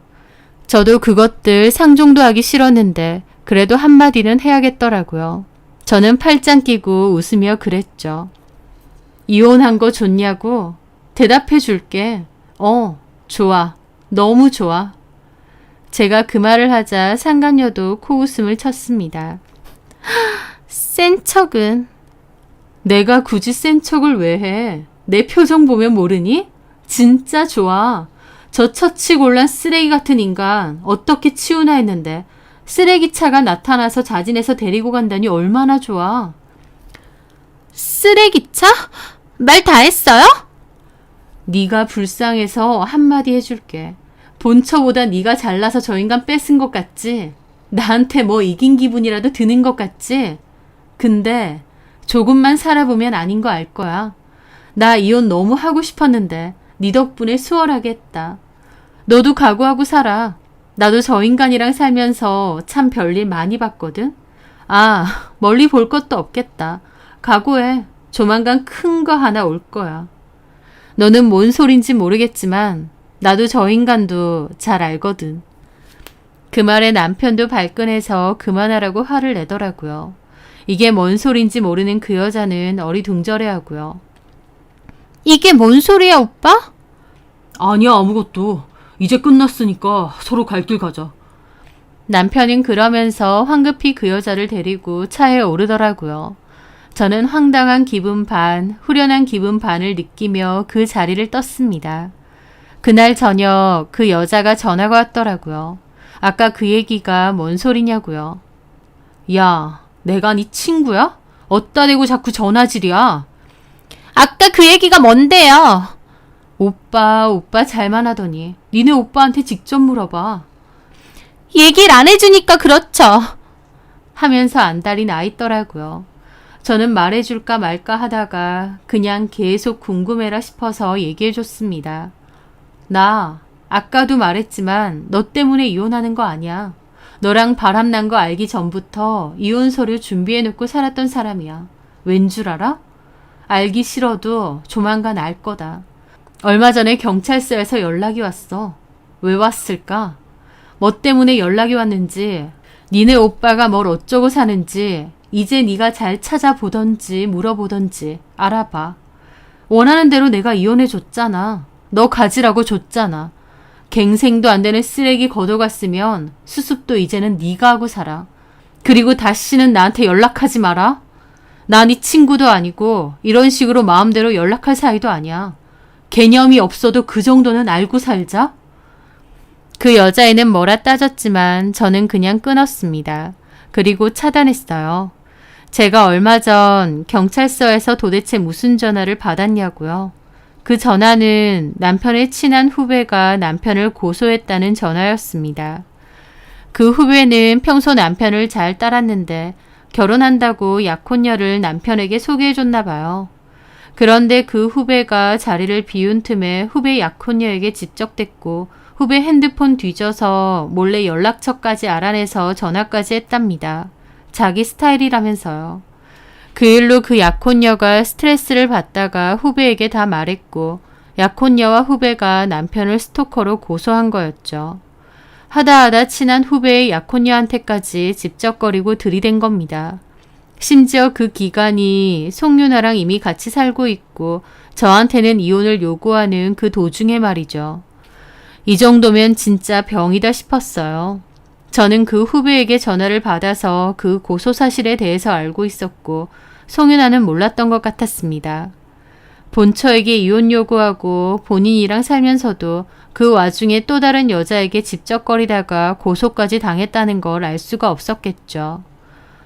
저도 그것들 상종도 하기 싫었는데 그래도 한마디는 해야겠더라고요. 저는 팔짱 끼고 웃으며 그랬죠. 이혼한 거 좋냐고? 대답해 줄게. 좋아. 너무 좋아. 제가 그 말을 하자 상간녀도 코웃음을 쳤습니다. 센 척은. 내가 굳이 센 척을 왜 해? 내 표정 보면 모르니? 진짜 좋아. 저 처치곤란 쓰레기 같은 인간 어떻게 치우나 했는데 쓰레기차가 나타나서 자진해서 데리고 간다니 얼마나 좋아. 쓰레기차? 말 다 했어요? 네가 불쌍해서 한마디 해줄게. 본처보다 네가 잘나서 저 인간 뺏은 것 같지? 나한테 뭐 이긴 기분이라도 드는 것 같지? 근데 조금만 살아보면 아닌 거 알 거야. 나 이혼 너무 하고 싶었는데 네 덕분에 수월하게 했다. 너도 각오하고 살아. 나도 저 인간이랑 살면서 참 별일 많이 봤거든. 멀리 볼 것도 없겠다. 각오해. 조만간 큰 거 하나 올 거야. 너는 뭔 소린지 모르겠지만 나도 저 인간도 잘 알거든. 그 말에 남편도 발끈해서 그만하라고 화를 내더라고요. 이게 뭔 소린지 모르는 그 여자는 어리둥절해하고요. 이게 뭔 소리야, 오빠? 아니야, 아무것도. 이제 끝났으니까 서로 갈 길 가자. 남편은 그러면서 황급히 그 여자를 데리고 차에 오르더라고요. 저는 황당한 기분 반, 후련한 기분 반을 느끼며 그 자리를 떴습니다. 그날 저녁 그 여자가 전화가 왔더라고요. 아까 그 얘기가 뭔 소리냐고요. 야, 내가 네 친구야? 어따 대고 자꾸 전화질이야. 아까 그 얘기가 뭔데요? 오빠 잘만 하더니 니네 오빠한테 직접 물어봐. 얘기를 안 해주니까 그렇죠. 하면서 안달이 나 있더라고요. 저는 말해줄까 말까 하다가 그냥 계속 궁금해라 싶어서 얘기해줬습니다. 나 아까도 말했지만 너 때문에 이혼하는 거 아니야. 너랑 바람난 거 알기 전부터 이혼 서류 준비해놓고 살았던 사람이야. 왠 줄 알아? 알기 싫어도 조만간 알 거다. 얼마 전에 경찰서에서 연락이 왔어. 왜 왔을까? 뭐 때문에 연락이 왔는지, 니네 오빠가 뭘 어쩌고 사는지 이제 네가 잘 찾아보던지 물어보던지 알아봐. 원하는 대로 내가 이혼해줬잖아. 너 가지라고 줬잖아. 갱생도 안 되는 쓰레기 걷어갔으면 수습도 이제는 네가 하고 살아. 그리고 다시는 나한테 연락하지 마라. 나 네 친구도 아니고 이런 식으로 마음대로 연락할 사이도 아니야. 개념이 없어도 그 정도는 알고 살자. 그 여자애는 뭐라 따졌지만 저는 그냥 끊었습니다. 그리고 차단했어요. 제가 얼마 전 경찰서에서 도대체 무슨 전화를 받았냐고요. 그 전화는 남편의 친한 후배가 남편을 고소했다는 전화였습니다. 그 후배는 평소 남편을 잘 따랐는데 결혼한다고 약혼녀를 남편에게 소개해줬나 봐요. 그런데 그 후배가 자리를 비운 틈에 후배 약혼녀에게 집적됐고 후배 핸드폰 뒤져서 몰래 연락처까지 알아내서 전화까지 했답니다. 자기 스타일이라면서요. 그 일로 그 약혼녀가 스트레스를 받다가 후배에게 다 말했고 약혼녀와 후배가 남편을 스토커로 고소한 거였죠. 하다 친한 후배의 약혼녀한테까지 집적거리고 들이댄 겁니다. 심지어 그 기간이 송윤아랑 이미 같이 살고 있고 저한테는 이혼을 요구하는 그 도중에 말이죠. 이 정도면 진짜 병이다 싶었어요. 저는 그 후배에게 전화를 받아서 그 고소 사실에 대해서 알고 있었고 송윤아는 몰랐던 것 같았습니다. 본처에게 이혼 요구하고 본인이랑 살면서도 그 와중에 또 다른 여자에게 집적거리다가 고소까지 당했다는 걸 알 수가 없었겠죠.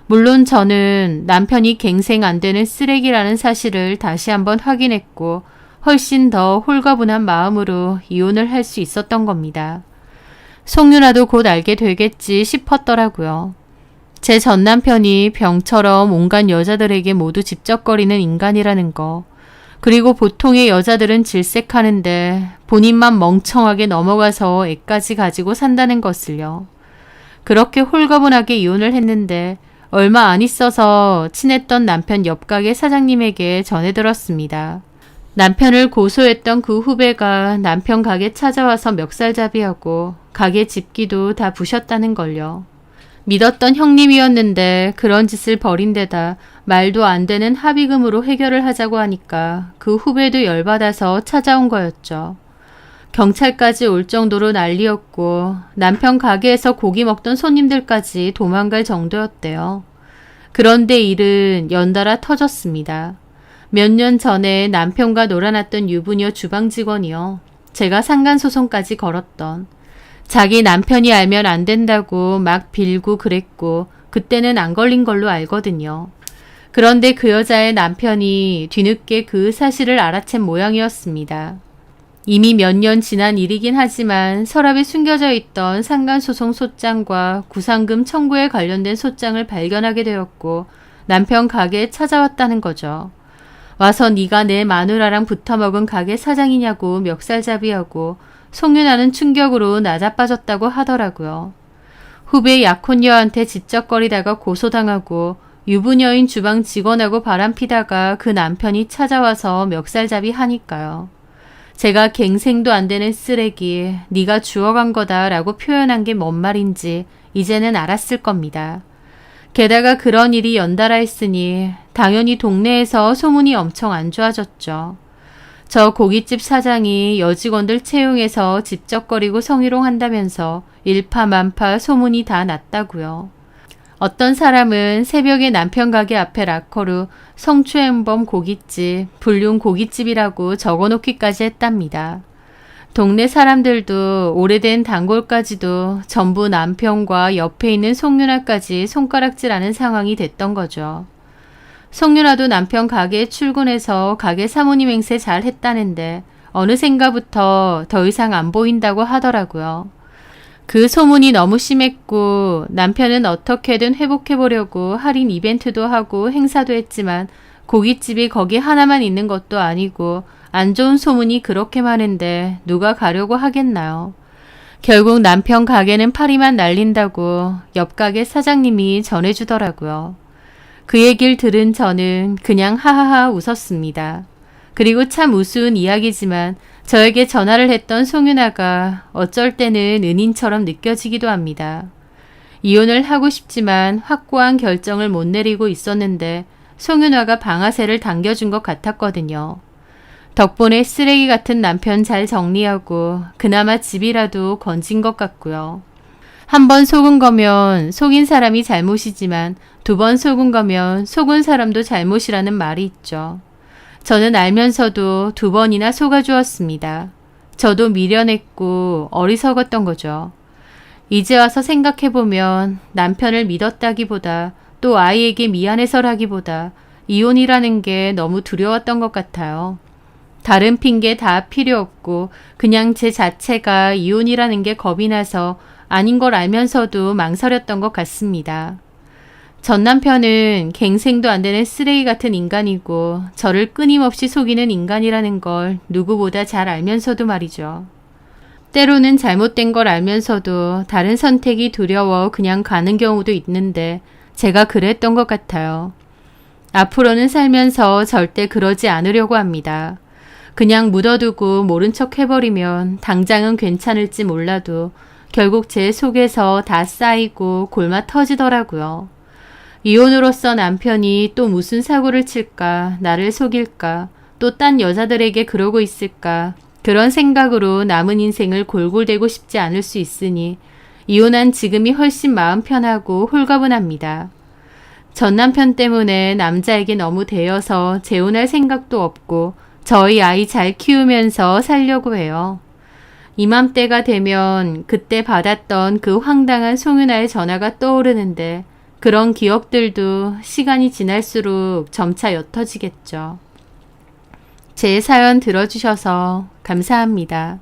물론 저는 남편이 갱생 안 되는 쓰레기라는 사실을 다시 한번 확인했고 훨씬 더 홀가분한 마음으로 이혼을 할 수 있었던 겁니다. 송윤아도 곧 알게 되겠지 싶었더라고요. 제 전 남편이 병처럼 온갖 여자들에게 모두 집적거리는 인간이라는 거. 그리고 보통의 여자들은 질색하는데 본인만 멍청하게 넘어가서 애까지 가지고 산다는 것을요. 그렇게 홀가분하게 이혼을 했는데 얼마 안 있어서 친했던 남편 옆가게 사장님에게 전해 들었습니다. 남편을 고소했던 그 후배가 남편 가게 찾아와서 멱살잡이하고 가게 집기도 다 부셨다는 걸요. 믿었던 형님이었는데 그런 짓을 벌인 데다 말도 안 되는 합의금으로 해결을 하자고 하니까 그 후배도 열받아서 찾아온 거였죠. 경찰까지 올 정도로 난리였고 남편 가게에서 고기 먹던 손님들까지 도망갈 정도였대요. 그런데 일은 연달아 터졌습니다. 몇 년 전에 남편과 놀아났던 유부녀 주방 직원이요. 제가 상간소송까지 걸었던. 자기 남편이 알면 안 된다고 막 빌고 그랬고 그때는 안 걸린 걸로 알거든요. 그런데 그 여자의 남편이 뒤늦게 그 사실을 알아챈 모양이었습니다. 이미 몇 년 지난 일이긴 하지만 서랍에 숨겨져 있던 상간소송 소장과 구상금 청구에 관련된 소장을 발견하게 되었고 남편 가게에 찾아왔다는 거죠. 와서 네가 내 마누라랑 붙어먹은 가게 사장이냐고 멱살잡이하고 송윤아는 충격으로 나자빠졌다고 하더라고요. 후배 약혼녀한테 집적거리다가 고소당하고 유부녀인 주방 직원하고 바람피다가 그 남편이 찾아와서 멱살잡이 하니까요. 제가 갱생도 안 되는 쓰레기, 네가 주워간 거다 라고 표현한 게 뭔 말인지 이제는 알았을 겁니다. 게다가 그런 일이 연달아 했으니 당연히 동네에서 소문이 엄청 안 좋아졌죠. 저 고깃집 사장이 여직원들 채용해서 집적거리고 성희롱한다면서 일파만파 소문이 다 났다고요. 어떤 사람은 새벽에 남편 가게 앞에 락커로 성추행범 고깃집, 불륜 고깃집이라고 적어놓기까지 했답니다. 동네 사람들도 오래된 단골까지도 전부 남편과 옆에 있는 송윤아까지 손가락질하는 상황이 됐던 거죠. 송윤아도 남편 가게에 출근해서 가게 사모님 행세 잘 했다는데 어느샌가부터 더 이상 안 보인다고 하더라고요. 그 소문이 너무 심했고 남편은 어떻게든 회복해보려고 할인 이벤트도 하고 행사도 했지만 고깃집이 거기 하나만 있는 것도 아니고 안 좋은 소문이 그렇게 많은데 누가 가려고 하겠나요? 결국 남편 가게는 파리만 날린다고 옆 가게 사장님이 전해주더라고요. 그 얘기를 들은 저는 그냥 하하하 웃었습니다. 그리고 참 우스운 이야기지만 저에게 전화를 했던 송윤아가 어쩔 때는 은인처럼 느껴지기도 합니다. 이혼을 하고 싶지만 확고한 결정을 못 내리고 있었는데 송윤아가 방아쇠를 당겨준 것 같았거든요. 덕분에 쓰레기 같은 남편 잘 정리하고 그나마 집이라도 건진 것 같고요. 한 번 속은 거면 속인 사람이 잘못이지만 2번 속은 거면 속은 사람도 잘못이라는 말이 있죠. 저는 알면서도 2번이나 속아주었습니다. 저도 미련했고 어리석었던 거죠. 이제 와서 생각해보면 남편을 믿었다기보다 또 아이에게 미안해서라기보다 이혼이라는 게 너무 두려웠던 것 같아요. 다른 핑계 다 필요 없고 그냥 제 자체가 이혼이라는 게 겁이 나서 아닌 걸 알면서도 망설였던 것 같습니다. 전 남편은 갱생도 안 되는 쓰레기 같은 인간이고 저를 끊임없이 속이는 인간이라는 걸 누구보다 잘 알면서도 말이죠. 때로는 잘못된 걸 알면서도 다른 선택이 두려워 그냥 가는 경우도 있는데 제가 그랬던 것 같아요. 앞으로는 살면서 절대 그러지 않으려고 합니다. 그냥 묻어두고 모른 척 해버리면 당장은 괜찮을지 몰라도 결국 제 속에서 다 쌓이고 골마 터지더라고요. 이혼으로써 남편이 또 무슨 사고를 칠까, 나를 속일까, 또 딴 여자들에게 그러고 있을까, 그런 생각으로 남은 인생을 골골대고 싶지 않을 수 있으니 이혼한 지금이 훨씬 마음 편하고 홀가분합니다. 전 남편 때문에 남자에게 너무 대여서 재혼할 생각도 없고 저희 아이 잘 키우면서 살려고 해요. 이맘때가 되면 그때 받았던 그 황당한 송윤아의 전화가 떠오르는데 그런 기억들도 시간이 지날수록 점차 옅어지겠죠. 제 사연 들어주셔서 감사합니다.